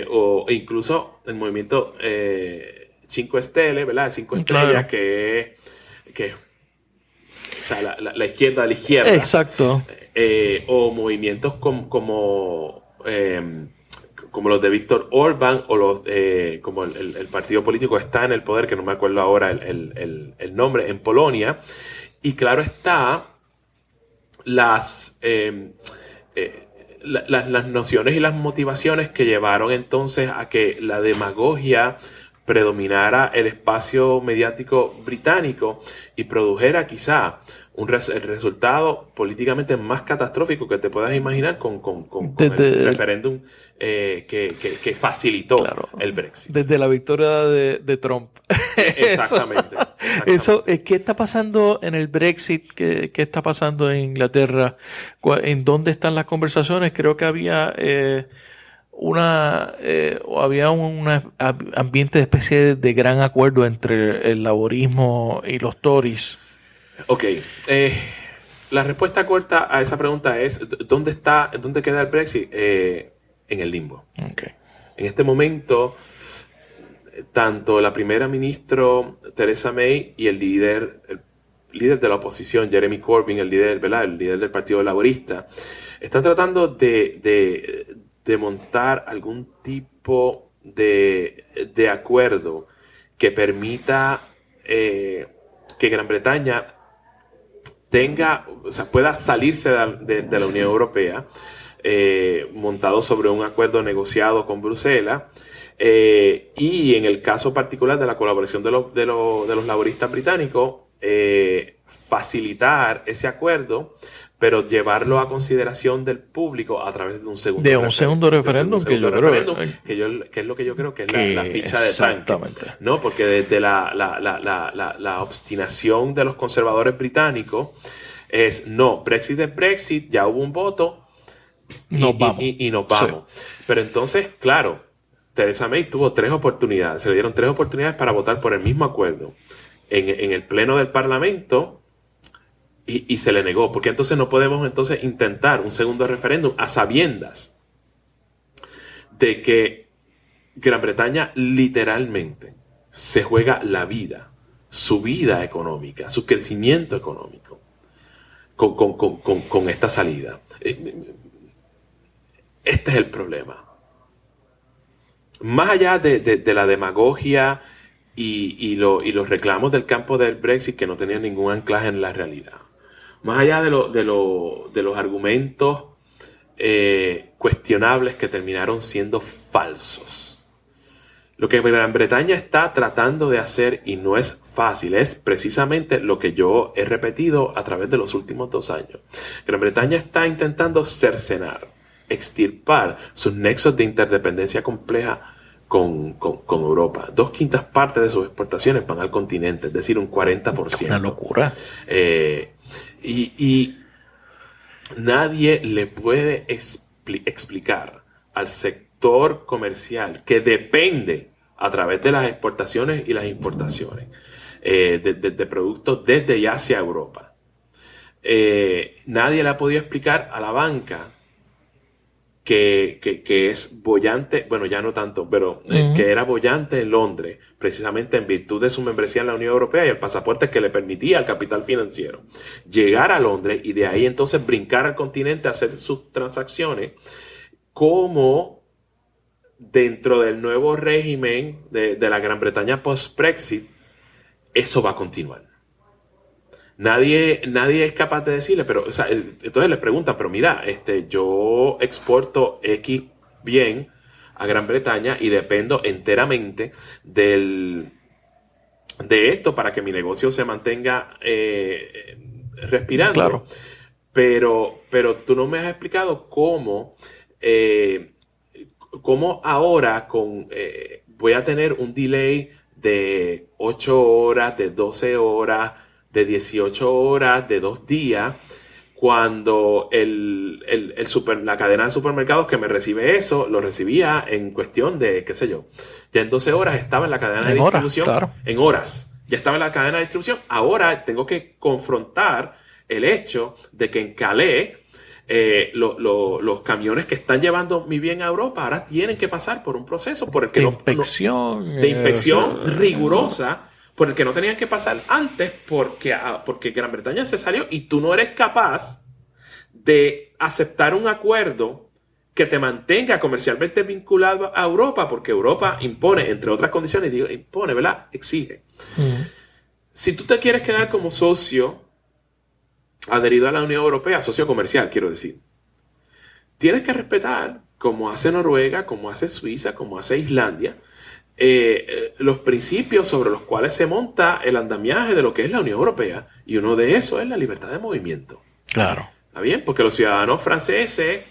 B: o incluso el movimiento Cinque Stelle, ¿verdad? Cinco Estrellas,
C: Claro.
B: que o sea, la izquierda a la izquierda.
C: Exacto.
B: O movimientos como los de Víctor Orbán, o los como el partido político está en el poder, que no me acuerdo ahora el nombre, en Polonia. Y claro está, las nociones y las motivaciones que llevaron entonces a que la demagogia predominara el espacio mediático británico y produjera quizá el resultado políticamente más catastrófico que te puedas imaginar con el referéndum que facilitó el Brexit.
C: Desde la victoria de Trump.
B: Exactamente.
C: Eso, ¿qué está pasando en el Brexit? ¿Qué está pasando en Inglaterra? ¿En dónde están las conversaciones? Creo que había un ambiente de especie de gran acuerdo entre el laborismo y los Tories.
B: Ok. La respuesta corta a esa pregunta es: ¿dónde queda el Brexit? En el limbo.
C: Okay.
B: En este momento, tanto la primera ministra Theresa May y el líder de la oposición, Jeremy Corbyn, el líder del Partido Laborista, están tratando de montar algún tipo de acuerdo que permita que Gran Bretaña pueda salirse de la Unión Europea, montado sobre un acuerdo negociado con Bruselas, y en el caso particular de la colaboración de los laboristas británicos, facilitar ese acuerdo, pero llevarlo a consideración del público a través de un segundo referéndum, que es lo que yo creo que es la ficha de tanque, ¿no? Porque desde la obstinación de los conservadores británicos es: no, Brexit es Brexit, ya hubo un voto y nos vamos. Sí. Pero entonces, claro, Theresa May tuvo 3 oportunidades, se le dieron 3 oportunidades para votar por el mismo acuerdo en el pleno del Parlamento, y se le negó, porque entonces no podemos intentar un segundo referéndum a sabiendas de que Gran Bretaña literalmente se juega la vida, su vida económica, su crecimiento económico con esta salida. Este es el problema. Más allá de la demagogia y los reclamos del campo del Brexit, que no tenían ningún anclaje en la realidad, más allá de los argumentos cuestionables que terminaron siendo falsos, lo que Gran Bretaña está tratando de hacer, y no es fácil, es precisamente lo que yo he repetido a través de los últimos 2 años. Gran Bretaña está intentando cercenar, extirpar sus nexos de interdependencia compleja con Europa. 2/5 partes de sus exportaciones van al continente, es decir, un 40%.
C: Una locura.
B: Y nadie le puede explicar al sector comercial que depende a través de las exportaciones y las importaciones de productos desde y hacia Europa. Nadie le ha podido explicar a la banca que es boyante, bueno, ya no tanto, pero que era boyante en Londres, precisamente en virtud de su membresía en la Unión Europea y el pasaporte que le permitía al capital financiero llegar a Londres y de ahí entonces brincar al continente a hacer sus transacciones, como dentro del nuevo régimen de la Gran Bretaña post-Brexit, eso va a continuar. Nadie es capaz de decirle, pero, o sea, entonces le preguntan: pero mira, yo exporto X bien a Gran Bretaña y dependo enteramente de esto para que mi negocio se mantenga respirando.
C: Claro.
B: Pero tú no me has explicado cómo ahora voy a tener un delay de 8 horas, de 12 horas, de 18 horas, de 2 días, cuando la cadena de supermercados que me recibe eso, lo recibía en cuestión de, qué sé yo, ya en 12 horas estaba en la cadena de distribución.
C: Claro.
B: En horas. Ya estaba en la cadena de distribución. Ahora tengo que confrontar el hecho de que en Calais los camiones que están llevando mi bien a Europa ahora tienen que pasar por un proceso por el que
C: de
B: inspección rigurosa, por el que no tenían que pasar antes porque Gran Bretaña se salió y tú no eres capaz de aceptar un acuerdo que te mantenga comercialmente vinculado a Europa, porque Europa impone, entre otras condiciones, ¿verdad? Exige. Si tú te quieres quedar como socio adherido a la Unión Europea, socio comercial, quiero decir, tienes que respetar, como hace Noruega, como hace Suiza, como hace Islandia, los principios sobre los cuales se monta el andamiaje de lo que es la Unión Europea, y uno de esos es la libertad de movimiento.
C: Claro.
B: ¿Está bien? Porque los ciudadanos franceses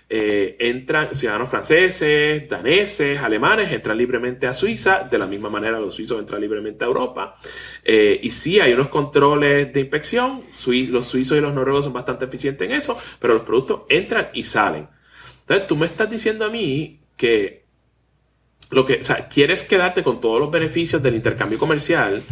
B: ciudadanos franceses, daneses, alemanes entran libremente a Suiza, de la misma manera los suizos entran libremente a Europa, y sí hay unos controles de inspección, los suizos y los noruegos son bastante eficientes en eso, pero los productos entran y salen. Entonces tú me estás diciendo a mí que quieres quedarte con todos los beneficios del intercambio comercial,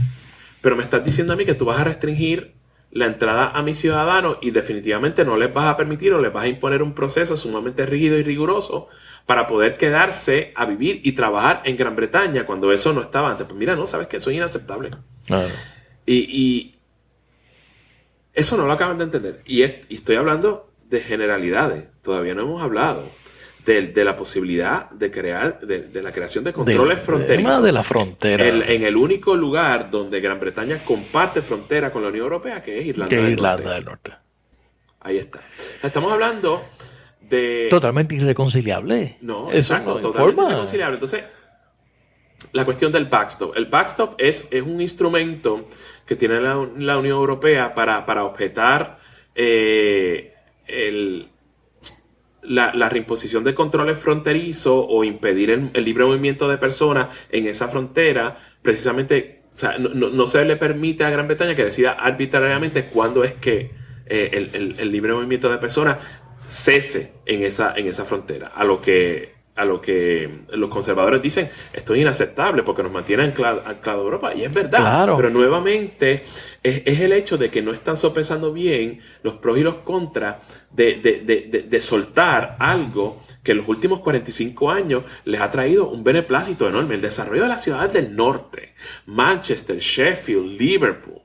B: pero me estás diciendo a mí que tú vas a restringir la entrada a mis ciudadanos y definitivamente no les vas a permitir o les vas a imponer un proceso sumamente rígido y riguroso para poder quedarse a vivir y trabajar en Gran Bretaña cuando eso no estaba antes. Pues mira, no, sabes que eso es inaceptable. Claro. Y eso no lo acaban de entender. Y estoy hablando de generalidades. Todavía no hemos hablado de la posibilidad de la creación de controles fronterizos.
C: De la frontera.
B: En el único lugar donde Gran Bretaña comparte frontera con la Unión Europea, que es Irlanda del Norte. Ahí está. Estamos hablando de...
C: Totalmente irreconciliable.
B: No, exacto, totalmente irreconciliable. Entonces, la cuestión del backstop. El backstop es un instrumento que tiene la Unión Europea para objetar la reimposición de controles fronterizos o impedir el libre movimiento de personas en esa frontera, precisamente, o sea, no se le permite a Gran Bretaña que decida arbitrariamente cuándo es que el libre movimiento de personas cese en esa frontera, a lo que los conservadores dicen, esto es inaceptable porque nos mantiene anclado a Europa, y es verdad, claro. Pero nuevamente es el hecho de que no están sopesando bien los pros y los contras de soltar algo que en los últimos 45 años les ha traído un beneplácito enorme. El desarrollo de las ciudades del norte, Manchester, Sheffield, Liverpool,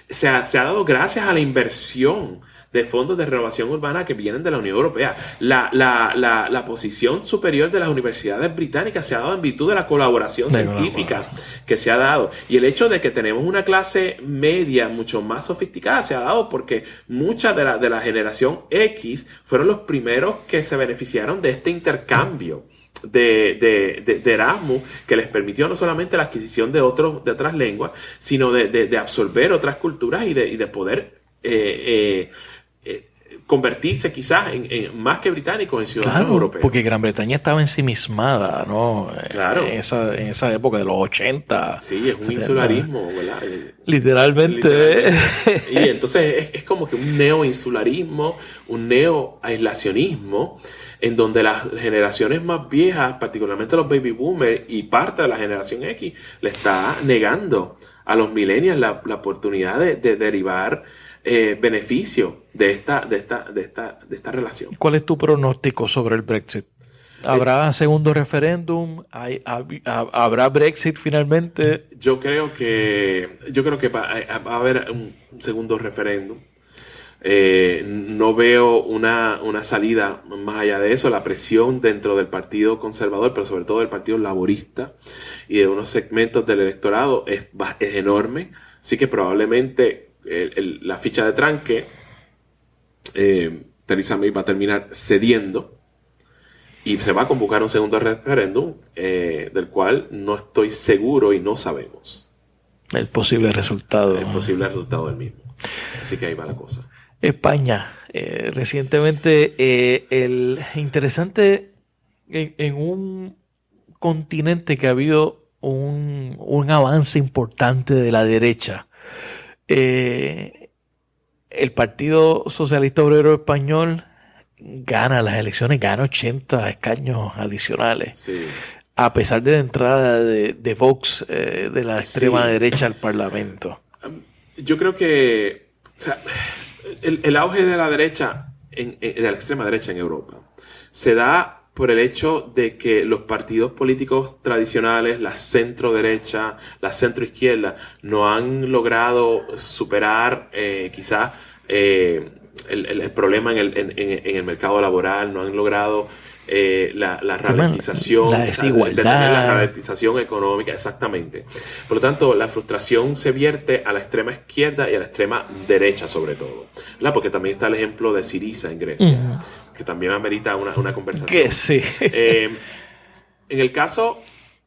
B: se ha dado gracias a la inversión de fondos de renovación urbana que vienen de la Unión Europea. La posición superior de las universidades británicas se ha dado en virtud de la colaboración científica que se ha dado. Y el hecho de que tenemos una clase media mucho más sofisticada se ha dado porque mucha de la generación X fueron los primeros que se beneficiaron de este intercambio de Erasmus, que les permitió no solamente la adquisición de otras lenguas, sino de absorber otras culturas y de poder convertirse quizás en más que británicos en ciudadanos europeos.
C: Porque Gran Bretaña estaba ensimismada, ¿no?
B: Claro.
C: En esa época de los 80.
B: Sí, es un insularismo, ¿verdad?
C: Literalmente.
B: Y entonces es como que un neo-insularismo, un neo-aislacionismo, en donde las generaciones más viejas, particularmente los baby boomers y parte de la generación X, le está negando a los millennials la oportunidad de derivar beneficio de esta relación.
C: ¿Cuál es tu pronóstico sobre el Brexit? ¿Habrá segundo referéndum? ¿Habrá Brexit finalmente?
B: Yo creo que va a haber un segundo referéndum. No veo una salida más allá de eso. La presión dentro del Partido Conservador, pero sobre todo del Partido Laborista y de unos segmentos del electorado es enorme. Así que probablemente la ficha de tranque, Theresa May va a terminar cediendo y se va a convocar un segundo referéndum del cual no estoy seguro y no sabemos
C: el posible resultado
B: del mismo. Así que ahí va la cosa.
C: España, recientemente interesante en un continente que ha habido un avance importante de la derecha. el Partido Socialista Obrero Español gana las elecciones, gana 80 escaños adicionales.
B: Sí.
C: A pesar de la entrada de Vox, de la extrema derecha al Parlamento.
B: Yo creo que, o sea, el auge de la derecha, de la extrema derecha en Europa, se da por el hecho de que los partidos políticos tradicionales, la centro derecha, la centro izquierda, no han logrado superar quizás el problema en el mercado laboral, no han logrado la ralentización,
C: la desigualdad,
B: la ralentización económica, exactamente. Por lo tanto, la frustración se vierte a la extrema izquierda y a la extrema derecha, sobre todo, ¿verdad? Porque también está el ejemplo de Syriza en Grecia, que también amerita una conversación.
C: Que sí.
B: En el caso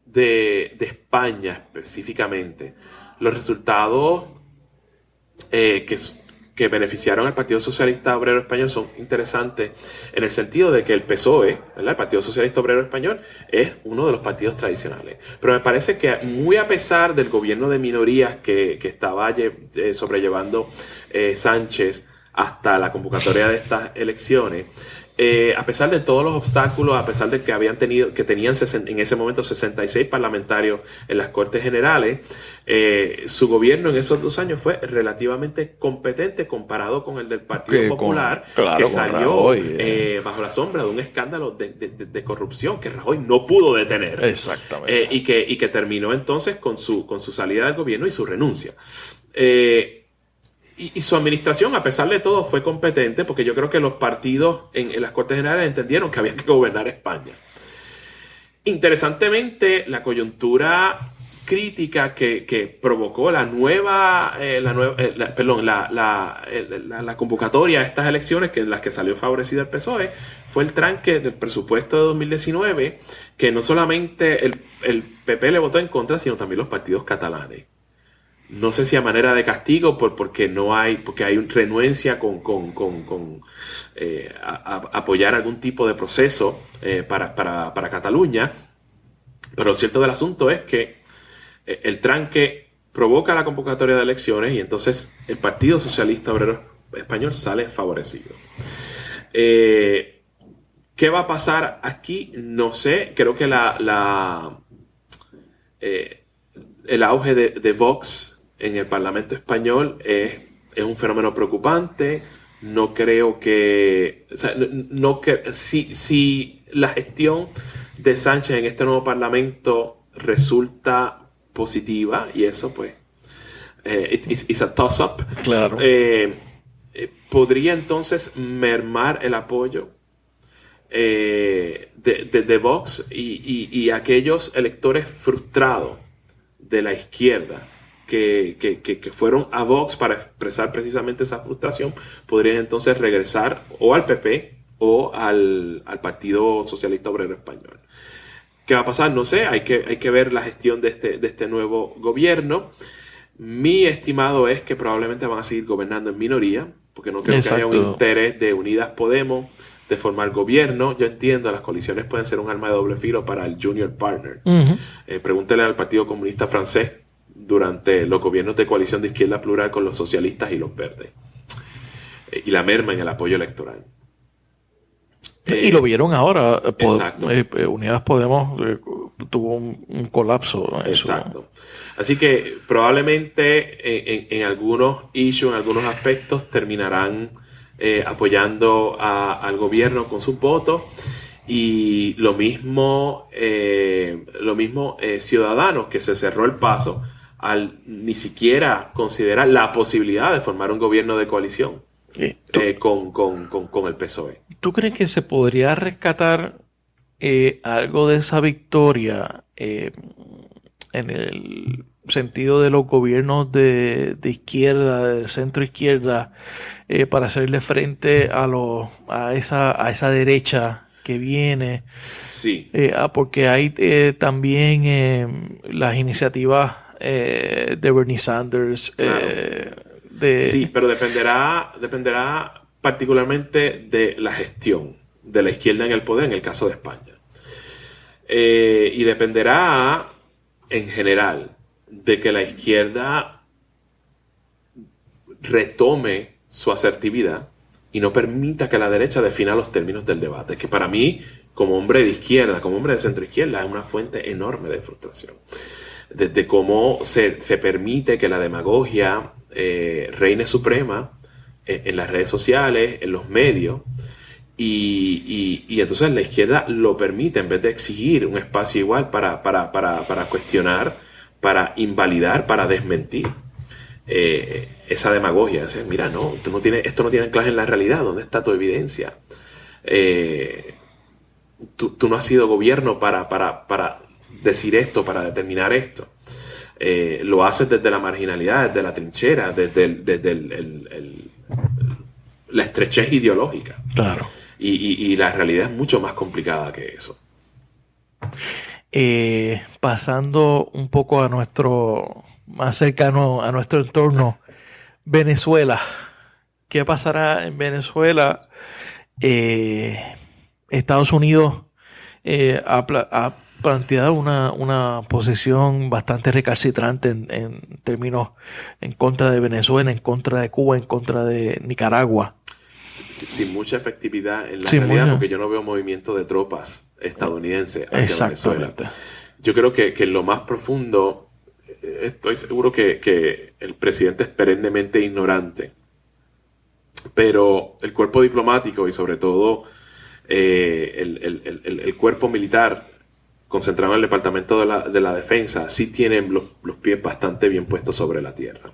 B: de España específicamente, los resultados que beneficiaron al Partido Socialista Obrero Español son interesantes en el sentido de que el PSOE, ¿verdad? El Partido Socialista Obrero Español, es uno de los partidos tradicionales. Pero me parece que muy a pesar del gobierno de minorías que estaba sobrellevando Sánchez hasta la convocatoria de estas elecciones, a pesar de todos los obstáculos, a pesar de que tenían en ese momento 66 parlamentarios en las Cortes Generales, su gobierno en esos 2 años fue relativamente competente comparado con el del Partido Popular, que salió bajo la sombra de un escándalo de corrupción que Rajoy no pudo detener.
C: Exactamente.
B: Y que terminó entonces con su salida del gobierno y su renuncia. Y su administración, a pesar de todo, fue competente porque yo creo que los partidos en las Cortes Generales entendieron que había que gobernar España. Interesantemente, la coyuntura crítica que provocó la convocatoria a estas elecciones, que en las que salió favorecida el PSOE, fue el tranque del presupuesto de 2019, que no solamente el PP le votó en contra, sino también los partidos catalanes. No sé si a manera de castigo, porque hay renuencia con apoyar algún tipo de proceso para Cataluña. Pero lo cierto del asunto es que el tranque provoca la convocatoria de elecciones y entonces el Partido Socialista Obrero Español sale favorecido. ¿Qué va a pasar aquí? No sé. Creo que el auge de Vox en el Parlamento español es un fenómeno preocupante. No creo que... O sea, si la gestión de Sánchez en este nuevo Parlamento resulta positiva, y eso pues it's a toss-up,
C: claro.
B: Podría entonces mermar el apoyo de Vox y aquellos electores frustrados de la izquierda que fueron a Vox para expresar precisamente esa frustración, podrían entonces regresar o al PP o al Partido Socialista Obrero Español. ¿Qué va a pasar? No sé, hay que ver la gestión de este nuevo gobierno. Mi estimado es que probablemente van a seguir gobernando en minoría, porque no creo que haya un interés de Unidas Podemos de formar gobierno. Yo entiendo, las coaliciones pueden ser un arma de doble filo para el junior partner. Pregúntele al Partido Comunista Francés durante los gobiernos de coalición de izquierda plural con los socialistas y los verdes. Y la merma en el apoyo electoral.
C: Y lo vieron ahora.
B: Exacto.
C: Unidas Podemos tuvo un colapso.
B: Exacto. Así que probablemente en algunos issues, en algunos aspectos, terminarán apoyando al gobierno con sus votos. Y lo mismo Ciudadanos, que se cerró el paso al ni siquiera considerar la posibilidad de formar un gobierno de coalición con el PSOE.
C: ¿Tú crees que se podría rescatar algo de esa victoria en el sentido de los gobiernos de izquierda, de centro izquierda, para hacerle frente a esa derecha que viene?
B: Sí.
C: Porque hay también las iniciativas de Bernie Sanders.
B: Claro. Sí, pero dependerá particularmente de la gestión de la izquierda en el poder en el caso de España. Y dependerá en general de que la izquierda retome su asertividad y no permita que la derecha defina los términos del debate, que para mí, como hombre de izquierda, como hombre de centro izquierda, es una fuente enorme de frustración. Desde cómo se permite que la demagogia reine suprema en las redes sociales, en los medios, y entonces la izquierda lo permite en vez de exigir un espacio igual para cuestionar, para invalidar, para desmentir esa demagogia. Mira, no, esto no tiene anclaje en la realidad. ¿Dónde está tu evidencia? Tú no has sido gobierno para decir esto, para determinar esto. Lo haces desde la marginalidad, desde la trinchera, desde la estrechez ideológica.
C: Claro.
B: Y la realidad es mucho más complicada que eso.
C: Pasando un poco a nuestro más cercano a nuestro entorno, Venezuela. ¿Qué pasará en Venezuela? Estados Unidos ha planteado una posición bastante recalcitrante en términos en contra de Venezuela, en contra de Cuba, en contra de Nicaragua.
B: Sin mucha efectividad en la realidad, porque yo no veo movimiento de tropas estadounidenses hacia Venezuela. Yo creo que en lo más profundo, estoy seguro que el presidente es perennemente ignorante, pero el cuerpo diplomático y sobre todo el cuerpo militar concentrado en el Departamento de la Defensa sí tienen los pies bastante bien puestos sobre la tierra.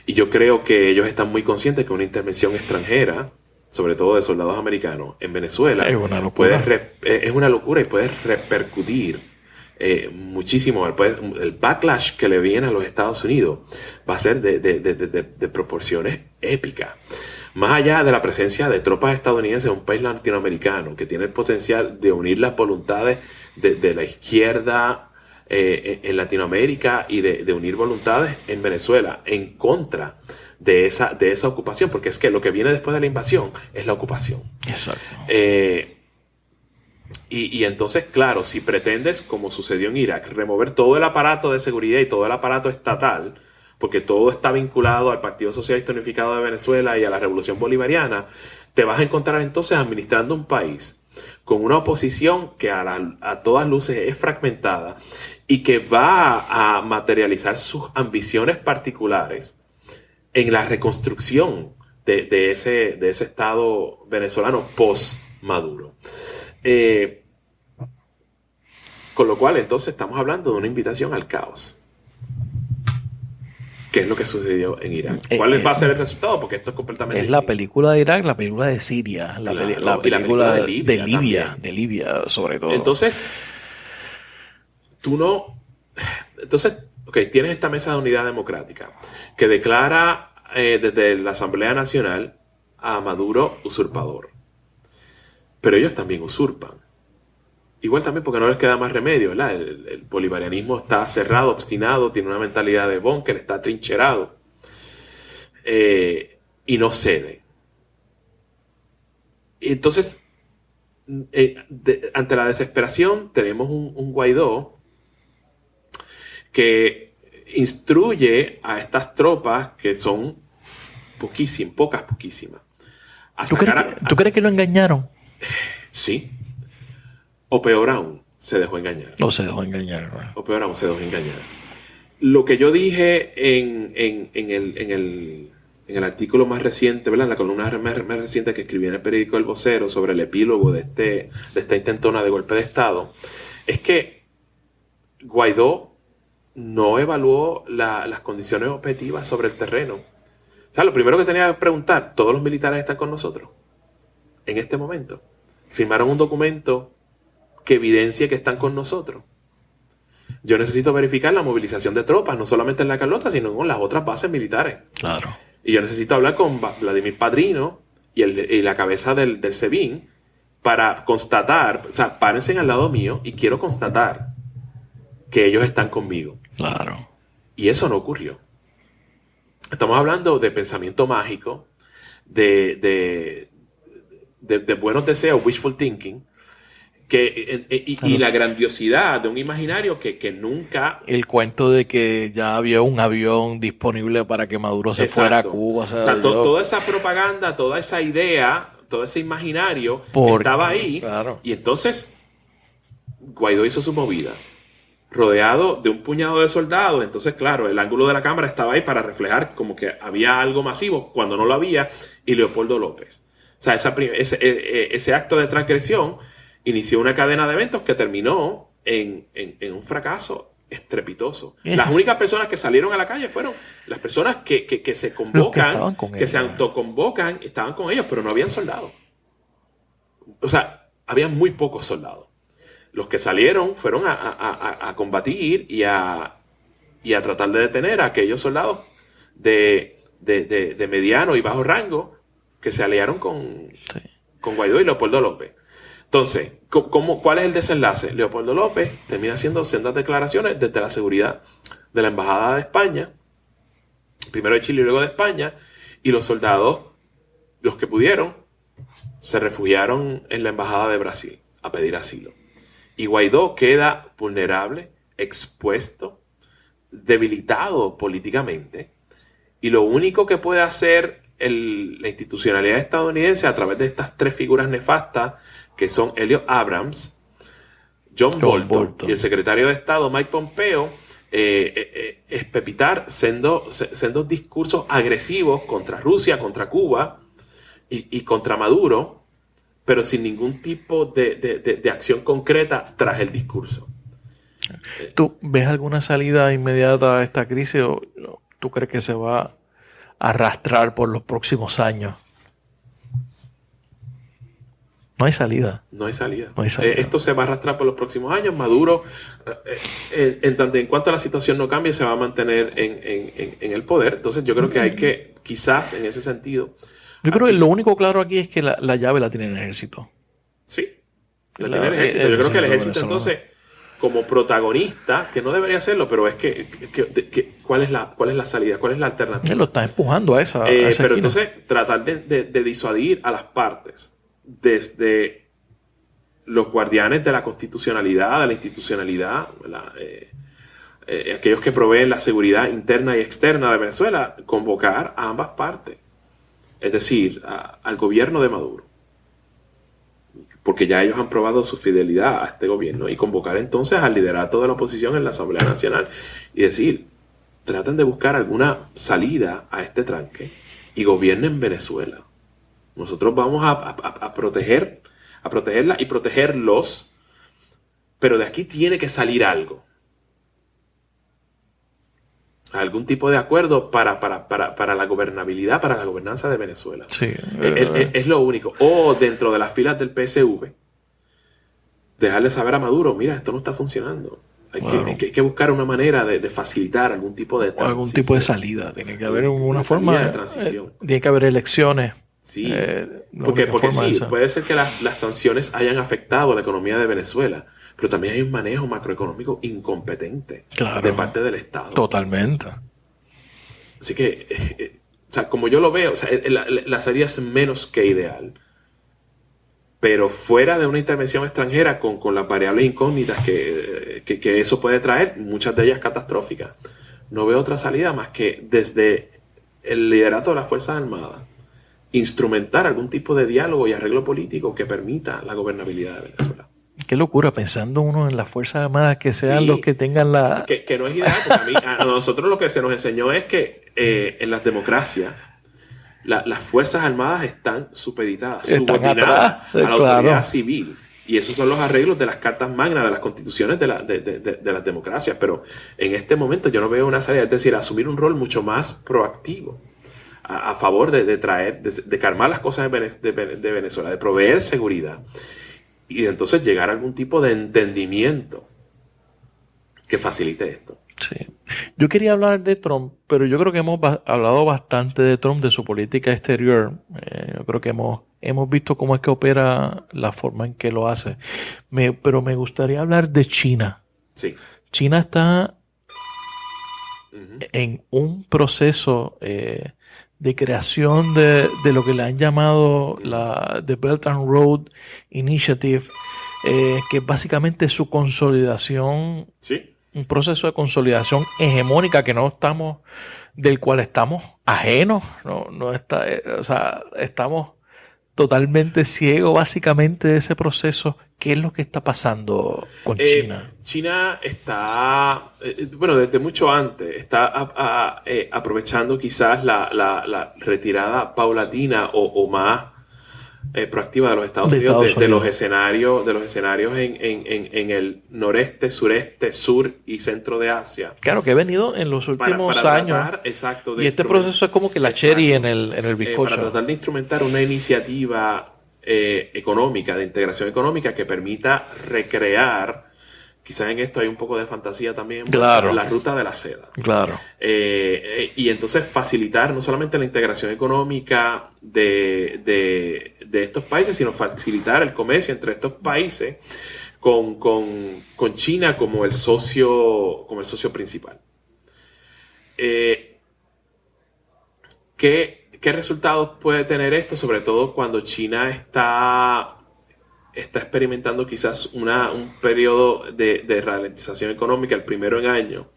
B: Y yo creo que ellos están muy conscientes que una intervención extranjera, sobre todo de soldados americanos, en Venezuela
C: es una locura,
B: es una locura y puede repercutir muchísimo. El backlash que le viene a los Estados Unidos va a ser de proporciones épicas. Más allá de la presencia de tropas estadounidenses en un país latinoamericano que tiene el potencial de unir las voluntades de la izquierda en Latinoamérica y de unir voluntades en Venezuela en contra de esa ocupación, porque es que lo que viene después de la invasión es la ocupación.
C: Exacto.
B: Y entonces, claro, si pretendes, como sucedió en Irak, remover todo el aparato de seguridad y todo el aparato estatal, porque todo está vinculado al Partido Socialista Unificado de Venezuela y a la Revolución Bolivariana, te vas a encontrar entonces administrando un país con una oposición que a todas luces es fragmentada y que va a materializar sus ambiciones particulares en la reconstrucción de ese Estado venezolano post-Maduro. Con lo cual, entonces, estamos hablando de una invitación al caos. ¿Qué es lo que sucedió en Irak? ¿Cuál va a ser el resultado? Porque esto es completamente
C: distinto. La película de Irak, la película de Siria, la película de Libia, sobre todo.
B: Entonces, tienes esta mesa de unidad democrática que declara desde la Asamblea Nacional a Maduro usurpador. Pero ellos también usurpan. Igual también porque no les queda más remedio, ¿verdad? El bolivarianismo está cerrado, obstinado, tiene una mentalidad de búnker, está trincherado y no cede. Entonces, ante la desesperación, tenemos un Guaidó que instruye a estas tropas, que son poquísimas.
C: ¿Tú crees que lo engañaron?
B: Sí. O peor aún, se dejó engañar.
C: O se dejó engañar. ¿No?
B: O peor aún, se dejó engañar. Lo que yo dije en el artículo más reciente, ¿verdad? En la columna más reciente que escribí en el periódico El Vocero sobre el epílogo de esta intentona de golpe de Estado, es que Guaidó no evaluó las condiciones objetivas sobre el terreno. O sea, lo primero que tenía que preguntar, ¿todos los militares están con nosotros? En este momento. Firmaron un documento que evidencie que están con nosotros. Yo necesito verificar la movilización de tropas, no solamente en La Carlota, sino en las otras bases militares.
C: Claro.
B: Y yo necesito hablar con Vladimir Padrino y la cabeza del SEBIN para constatar, o sea, párense al lado mío y quiero constatar que ellos están conmigo.
C: Claro.
B: Y eso no ocurrió. Estamos hablando de pensamiento mágico, de buenos deseos, wishful thinking, Y la grandiosidad de un imaginario que nunca...
C: El cuento de que ya había un avión disponible para que Maduro se fuera a Cuba. O sea,
B: toda esa propaganda, toda esa idea, todo ese imaginario estaba ahí.
C: Claro.
B: Y entonces Guaidó hizo su movida, rodeado de un puñado de soldados. Entonces, claro, el ángulo de la cámara estaba ahí para reflejar como que había algo masivo cuando no lo había. Y Leopoldo López. O sea, ese acto de transgresión inició una cadena de eventos que terminó en un fracaso estrepitoso. Las únicas personas que salieron a la calle fueron las personas que se convocan, que se autoconvocan, estaban con ellos, pero no habían soldados. O sea, había muy pocos soldados. Los que salieron fueron a combatir y a tratar de detener a aquellos soldados de mediano y bajo rango que se aliaron con Guaidó y Leopoldo López. Entonces, ¿cuál es el desenlace? Leopoldo López termina haciendo sendas declaraciones desde la seguridad de la Embajada de España, primero de Chile y luego de España, y los soldados, los que pudieron, se refugiaron en la Embajada de Brasil a pedir asilo. Y Guaidó queda vulnerable, expuesto, debilitado políticamente, y lo único que puede hacer la institucionalidad estadounidense a través de estas tres figuras nefastas que son Elliot Abrams, John Bolton y el secretario de Estado Mike Pompeo, es pepitar sendos discursos agresivos contra Rusia, contra Cuba y contra Maduro, pero sin ningún tipo de acción concreta tras el discurso.
C: ¿Tú ves alguna salida inmediata a esta crisis o tú crees que se va a arrastrar por los próximos años? No hay salida.
B: No hay salida. Esto se va a arrastrar por los próximos años. Maduro, en tanto en cuanto la situación no cambie, se va a mantener en el poder. Entonces yo creo que hay que, quizás en ese sentido...
C: Yo creo que lo único claro aquí es que la llave la tiene el ejército.
B: Sí, la tiene el ejército. Yo creo que el ejército entonces, como protagonista, que no debería hacerlo, pero es ¿cuál es la salida? ¿Cuál es la alternativa?
C: Él lo está empujando a esa
B: pero
C: esquina.
B: entonces tratar de disuadir a las partes desde los guardianes de la constitucionalidad, de la institucionalidad, aquellos que proveen la seguridad interna y externa de Venezuela, convocar a ambas partes, es decir, al gobierno de Maduro, porque ya ellos han probado su fidelidad a este gobierno, y convocar entonces al liderato de la oposición en la Asamblea Nacional y decir, traten de buscar alguna salida a este tranque y gobiernen Venezuela. Nosotros vamos a protegerla y protegerlos, pero de aquí tiene que salir algo. Algún tipo de acuerdo para la gobernabilidad, para la gobernanza de Venezuela.
C: Sí,
B: es lo único. O dentro de las filas del PSV, dejarle saber a Maduro, mira, esto no está funcionando. Hay que buscar una manera de facilitar algún tipo de transición.
C: Algún tipo de salida. Tiene que haber una forma
B: de transición.
C: Tiene que haber elecciones.
B: Sí, porque sí, puede ser que las sanciones hayan afectado la economía de Venezuela, pero también hay un manejo macroeconómico incompetente de parte del Estado.
C: Totalmente.
B: Así que, o sea, como yo lo veo, o sea, la salida es menos que ideal. Pero fuera de una intervención extranjera con las variables incógnitas que eso puede traer, muchas de ellas catastróficas, no veo otra salida más que desde el liderato de las Fuerzas Armadas instrumentar algún tipo de diálogo y arreglo político que permita la gobernabilidad de Venezuela.
C: Qué locura, pensando uno en las Fuerzas Armadas que sean los que tengan la...
B: Que no es ideal, porque a nosotros lo que se nos enseñó es que en las democracias las Fuerzas Armadas están supeditadas, subordinadas a la autoridad civil. Y esos son los arreglos de las cartas magnas, de las constituciones de las democracias. Pero en este momento yo no veo una salida, es decir, asumir un rol mucho más proactivo a favor de calmar las cosas de Venezuela, de proveer seguridad y entonces llegar a algún tipo de entendimiento que facilite esto.
C: Sí. Yo quería hablar de Trump, pero yo creo que hemos hablado bastante de Trump, de su política exterior. Yo creo que hemos visto cómo es que opera, la forma en que lo hace. Pero me gustaría hablar de China.
B: Sí.
C: China está en un proceso de creación de lo que le han llamado la The Belt and Road Initiative, que es básicamente su consolidación,
B: Sí.
C: un proceso de consolidación hegemónica del cual estamos ajenos, o sea, estamos totalmente ciegos básicamente de ese proceso. ¿Qué es lo que está pasando con China?
B: China está, bueno, desde mucho antes, está aprovechando quizás la retirada paulatina o más proactiva de los Estados Unidos de los escenarios en el noreste, sureste, sur y centro de Asia.
C: Claro, que he venido en los últimos años.
B: Tratar, exacto,
C: y este proceso es como que la cherry en el bizcocho.
B: Para tratar de instrumentar una iniciativa económica, de integración económica que permita recrear, quizás en esto hay un poco de fantasía también,
C: claro,
B: la ruta de la seda.
C: Claro.
B: Y entonces facilitar no solamente la integración económica de estos países, sino facilitar el comercio entre estos países con China como el socio principal. ¿Qué resultados puede tener esto? Sobre todo cuando China está experimentando quizás un periodo de ralentización económica, el primero en años.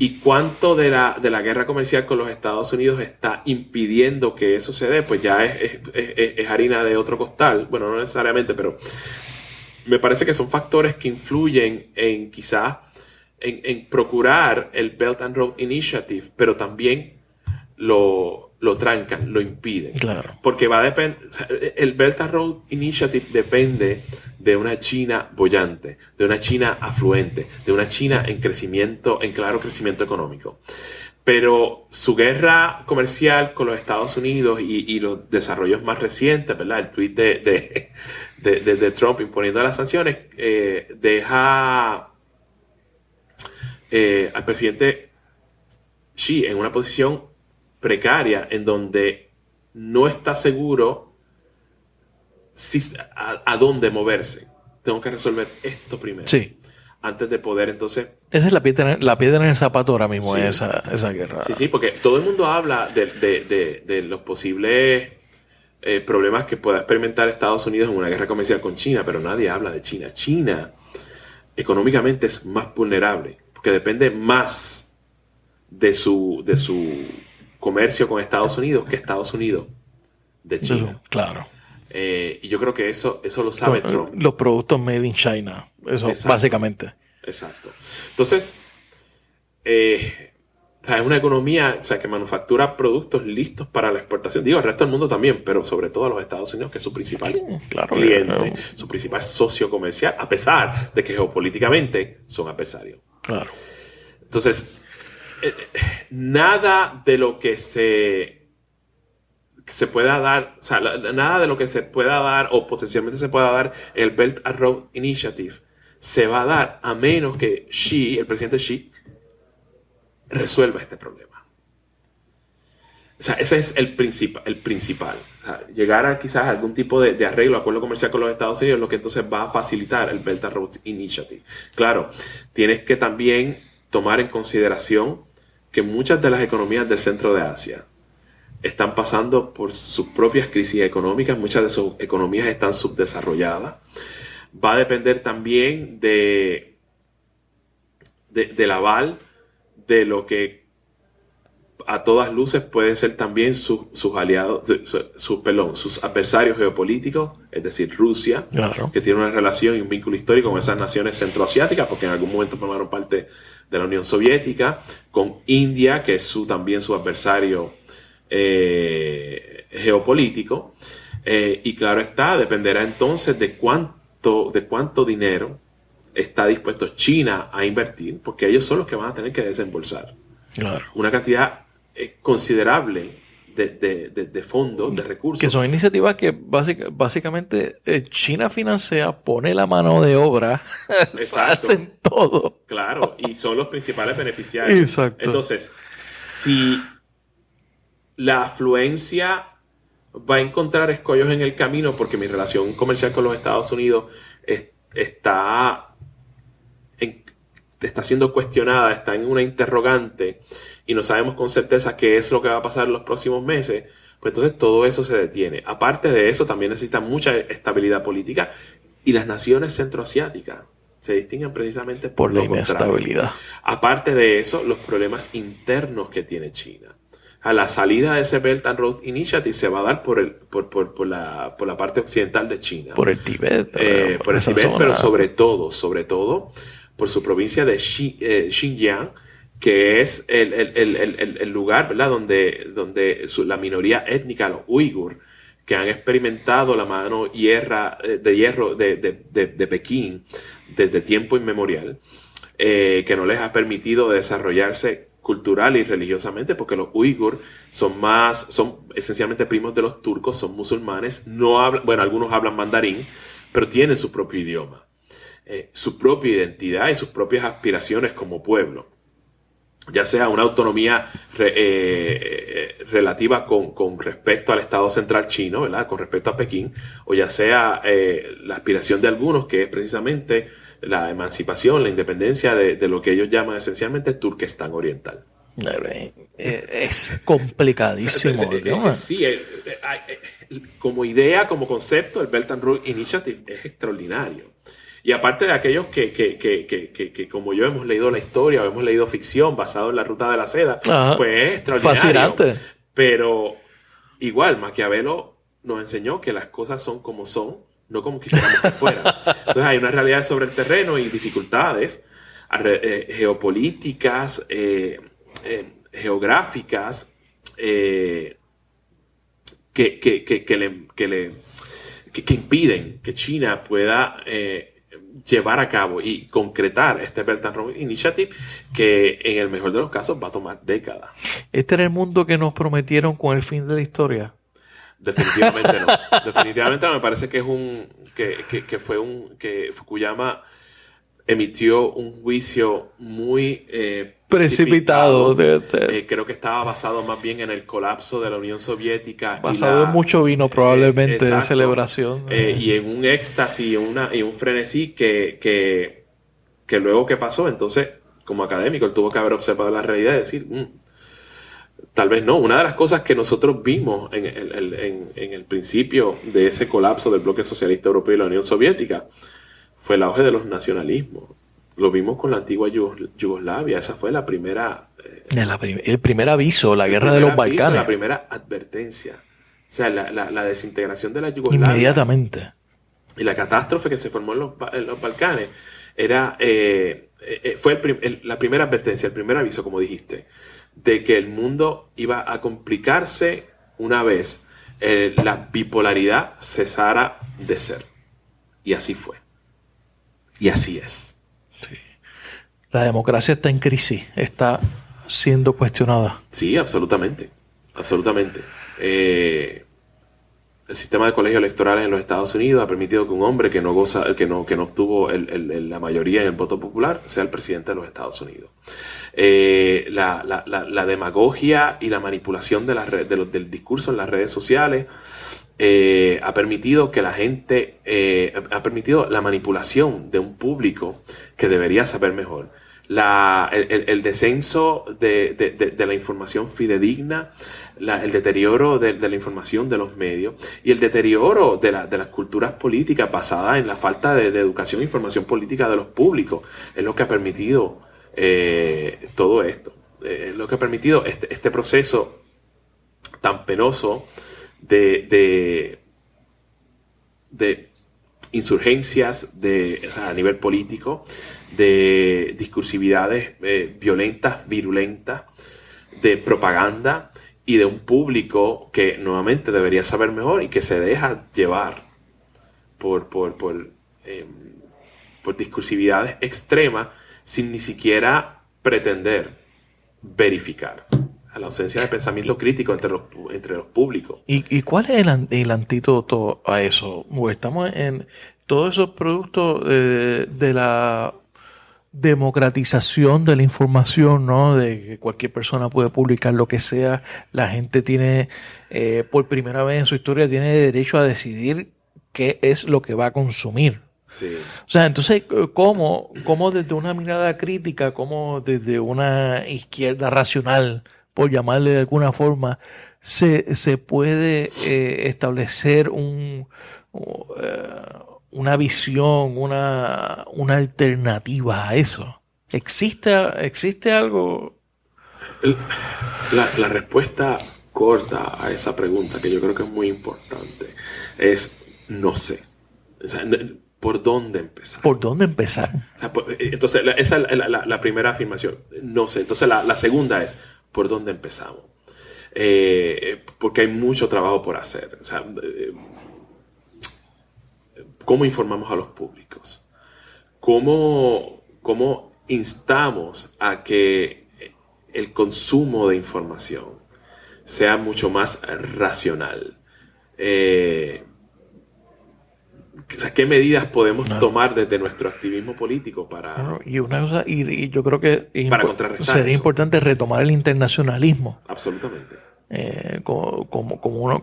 B: ¿Y cuánto de la guerra comercial con los Estados Unidos está impidiendo que eso se dé? Pues ya es harina de otro costal. Bueno, no necesariamente, pero me parece que son factores que influyen en quizás en procurar el Belt and Road Initiative, pero también lo trancan, lo impiden.
C: Claro.
B: Porque el Belt and Road Initiative depende de una China boyante, de una China afluente, de una China en claro crecimiento económico. Pero su guerra comercial con los Estados Unidos y los desarrollos más recientes, ¿verdad? El tuit de Trump imponiendo las sanciones, deja al presidente Xi en una posición precaria en donde no está seguro a dónde moverse. Tengo que resolver esto primero.
C: Sí.
B: Antes de poder entonces...
C: Esa es la piedra en el zapato ahora mismo, sí. esa guerra.
B: Sí, porque todo el mundo habla de los posibles problemas que pueda experimentar Estados Unidos en una guerra comercial con China, pero nadie habla de China. China económicamente es más vulnerable porque depende más de su comercio con Estados Unidos que Estados Unidos de China.
C: Claro.
B: Y yo creo que eso lo sabe Trump.
C: Los productos made in China, eso exacto, básicamente.
B: Exacto. Entonces, es una economía que manufactura productos listos para la exportación. Digo, al resto del mundo también, pero sobre todo a los Estados Unidos, que es su principal cliente, su principal socio comercial, a pesar de que geopolíticamente son adversarios.
C: Claro.
B: Entonces, nada de lo que se pueda dar, o sea, nada de lo que se pueda dar o potencialmente se pueda dar en el Belt and Road Initiative se va a dar a menos que el presidente Xi, resuelva este problema. O sea, ese es el principal. O sea, llegar a quizás algún tipo de arreglo, acuerdo comercial con los Estados Unidos, lo que entonces va a facilitar el Belt and Road Initiative. Claro, tienes que también tomar en consideración que muchas de las economías del centro de Asia están pasando por sus propias crisis económicas, muchas de sus economías están subdesarrolladas. Va a depender también del aval de lo que a todas luces pueden ser también sus aliados, sus adversarios geopolíticos, es decir, Rusia, claro, que tiene una relación y un vínculo histórico con esas naciones centroasiáticas, porque en algún momento formaron parte de la Unión Soviética, con India, que es también su adversario geopolítico, y claro está, dependerá entonces de cuánto dinero está dispuesto China a invertir, porque ellos son los que van a tener que desembolsar una cantidad considerable de fondos, de recursos.
C: Que son iniciativas que básicamente China financia, pone la mano de obra, hacen todo.
B: Claro, y son los principales beneficiarios.
C: Exacto.
B: Entonces, si la afluencia va a encontrar escollos en el camino porque mi relación comercial con los Estados Unidos está siendo cuestionada, está en una interrogante y no sabemos con certeza qué es lo que va a pasar en los próximos meses, pues entonces todo eso se detiene. Aparte de eso, también necesita mucha estabilidad política Y las naciones centroasiáticas se distinguen precisamente
C: por la
B: lo contrario.
C: inestabilidad.
B: Aparte de eso, los problemas internos que tiene China. A la salida de ese Belt and Road Initiative se va a dar por la parte occidental de China.
C: Por el Tíbet.
B: Por el Tíbet, pero sobre todo, por su provincia de Xinjiang, que es el lugar, ¿verdad?, donde la minoría étnica, los uigur, que han experimentado la mano de hierro de Pekín desde tiempo inmemorial, que no les ha permitido desarrollarse cultural y religiosamente, porque los uigur son esencialmente primos de los turcos, son musulmanes, algunos hablan mandarín, pero tienen su propio idioma, su propia identidad y sus propias aspiraciones como pueblo, ya sea una autonomía relativa con respecto al Estado central chino, ¿verdad?, con respecto a Pekín, o ya sea la aspiración de algunos, que es precisamente la emancipación, la independencia de lo que ellos llaman esencialmente Turquestán Oriental.
C: Es complicadísimo.
B: Sí, como idea, como concepto, el Belt and Road Initiative es extraordinario. Y aparte de aquellos que como yo hemos leído la historia o hemos leído ficción basado en la Ruta de la Seda, pues es extraordinario.
C: Fascinante.
B: Pero igual, Maquiavelo nos enseñó que las cosas son como son, no como quisiéramos que fueran. Entonces hay unas realidades sobre el terreno y dificultades geopolíticas, geográficas, que impiden que China pueda llevar a cabo y concretar este Belt and Road Initiative, que en el mejor de los casos va a tomar décadas.
C: ¿Este era el mundo que nos prometieron con el fin de la historia?
B: Definitivamente no. Definitivamente no. Me parece que que Fukuyama emitió un juicio muy
C: precipitado.
B: Creo que estaba basado más bien en el colapso de la Unión Soviética.
C: Basado en mucho vino, probablemente, de celebración.
B: Y en un éxtasis y un frenesí que luego que pasó, entonces, como académico, él tuvo que haber observado la realidad y decir, tal vez no. Una de las cosas que nosotros vimos en el principio de ese colapso del bloque socialista europeo y la Unión Soviética fue el auge de los nacionalismos. Lo vimos con la antigua Yugoslavia. Esa fue la primera...
C: el primer aviso, la guerra de los Balcanes.
B: La primera advertencia. O sea, la desintegración de la Yugoslavia.
C: Inmediatamente.
B: Y la catástrofe que se formó en los Balcanes fue la primera advertencia, el primer aviso, como dijiste, de que el mundo iba a complicarse una vez la bipolaridad cesara de ser. Y así fue. Y así es.
C: Sí. La democracia está en crisis, está siendo cuestionada.
B: Sí, absolutamente. Absolutamente. El sistema de colegios electorales en los Estados Unidos ha permitido que un hombre que no obtuvo la mayoría en el voto popular sea el presidente de los Estados Unidos. La demagogia y la manipulación del discurso en las redes sociales ha permitido que la gente, ha permitido la manipulación de un público que debería saber mejor. El descenso de la información fidedigna, el deterioro de la información de los medios y el deterioro de las culturas políticas basadas en la falta de educación e información política de los públicos es lo que ha permitido todo esto. Lo que ha permitido este proceso tan penoso de insurgencias a nivel político, de discursividades violentas, virulentas, de propaganda y de un público que nuevamente debería saber mejor y que se deja llevar por discursividades extremas sin ni siquiera pretender verificar. A la ausencia de pensamiento crítico entre los públicos.
C: ¿Y cuál es el antídoto a eso? Estamos en todos esos productos de la democratización de la información, ¿no? De que cualquier persona puede publicar lo que sea. La gente tiene, por primera vez en su historia, tiene derecho a decidir qué es lo que va a consumir.
B: Sí.
C: O sea, entonces, ¿cómo desde una mirada crítica, cómo desde una izquierda racional, por llamarle de alguna forma, se puede establecer un una visión, una alternativa a eso? ¿Existe algo?
B: La respuesta corta a esa pregunta, que yo creo que es muy importante, es no sé. O sea, ¿por dónde empezar?
C: ¿Por dónde empezar?
B: O sea, entonces, esa es la primera afirmación. No sé. Entonces, la segunda es, ¿por dónde empezamos? Porque hay mucho trabajo por hacer. O sea, ¿cómo informamos a los públicos? ¿Cómo instamos a que el consumo de información sea mucho más racional? O sea, ¿qué medidas podemos tomar desde nuestro activismo político para...
C: Y una cosa, y yo creo que
B: para contrarrestar
C: sería
B: eso?
C: importante retomar el internacionalismo.
B: Absolutamente.
C: Con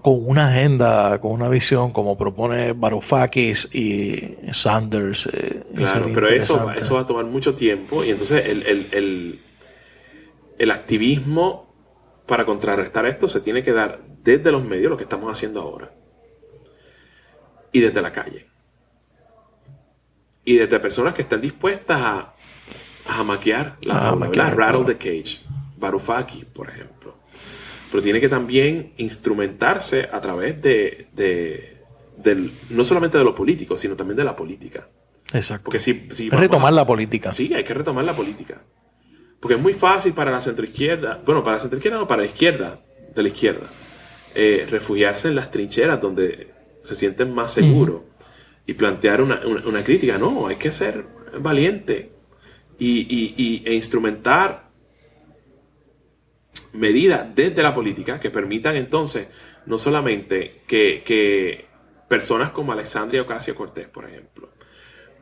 C: una agenda, con una visión, como propone Varoufakis y Sanders.
B: Claro, pero eso va a tomar mucho tiempo, y entonces el activismo para contrarrestar esto se tiene que dar desde los medios, lo que estamos haciendo ahora, y desde la calle. Y desde personas que están dispuestas a maquiar la jaula, rattle the cage. Varoufakis, por ejemplo. Pero tiene que también instrumentarse a través no solamente de lo político, sino también de la política.
C: Exacto.
B: Porque si
C: retomar la política.
B: Sí, hay que retomar la política. Porque es muy fácil para la centroizquierda, bueno, para la centroizquierda no, para la izquierda, de la izquierda, refugiarse en las trincheras donde se sienten más seguros y plantear una crítica. No, hay que ser valiente e instrumentar medidas desde la política que permitan entonces no solamente que personas como Alexandria Ocasio-Cortez, por ejemplo,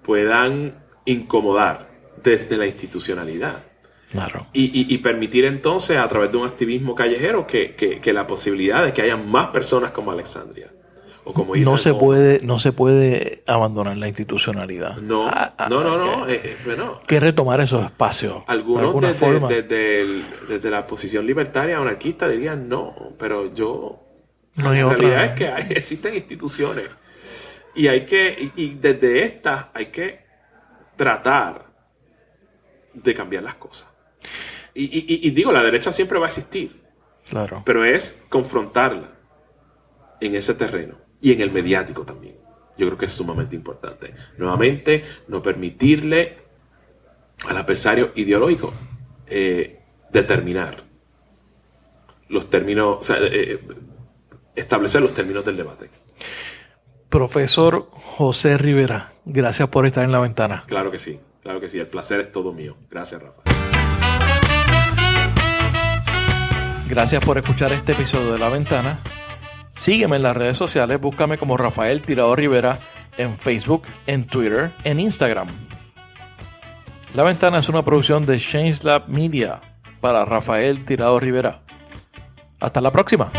B: puedan incomodar desde la institucionalidad.
C: Claro.
B: Y permitir entonces a través de un activismo callejero que la posibilidad de que haya más personas como Alexandria o como
C: no se puede abandonar la institucionalidad.
B: No. Bueno,
C: que retomar esos espacios.
B: Algunos desde la posición libertaria anarquista dirían no, pero la realidad es que existen instituciones y desde estas hay que tratar de cambiar las cosas. Y digo, la derecha siempre va a existir.
C: Claro.
B: Pero es confrontarla en ese terreno y en el mediático también. Yo creo que es sumamente importante. Nuevamente, no permitirle al adversario ideológico determinar los términos, o sea, establecer los términos del debate.
C: Profesor José Rivera, gracias por estar en La Ventana.
B: Claro que sí. Claro que sí, el placer es todo mío. Gracias, Rafa.
C: Gracias por escuchar este episodio de La Ventana. Sígueme en las redes sociales, búscame como Rafael Tirado Rivera en Facebook, en Twitter, en Instagram. La Ventana es una producción de Change Lab Media para Rafael Tirado Rivera. Hasta la próxima.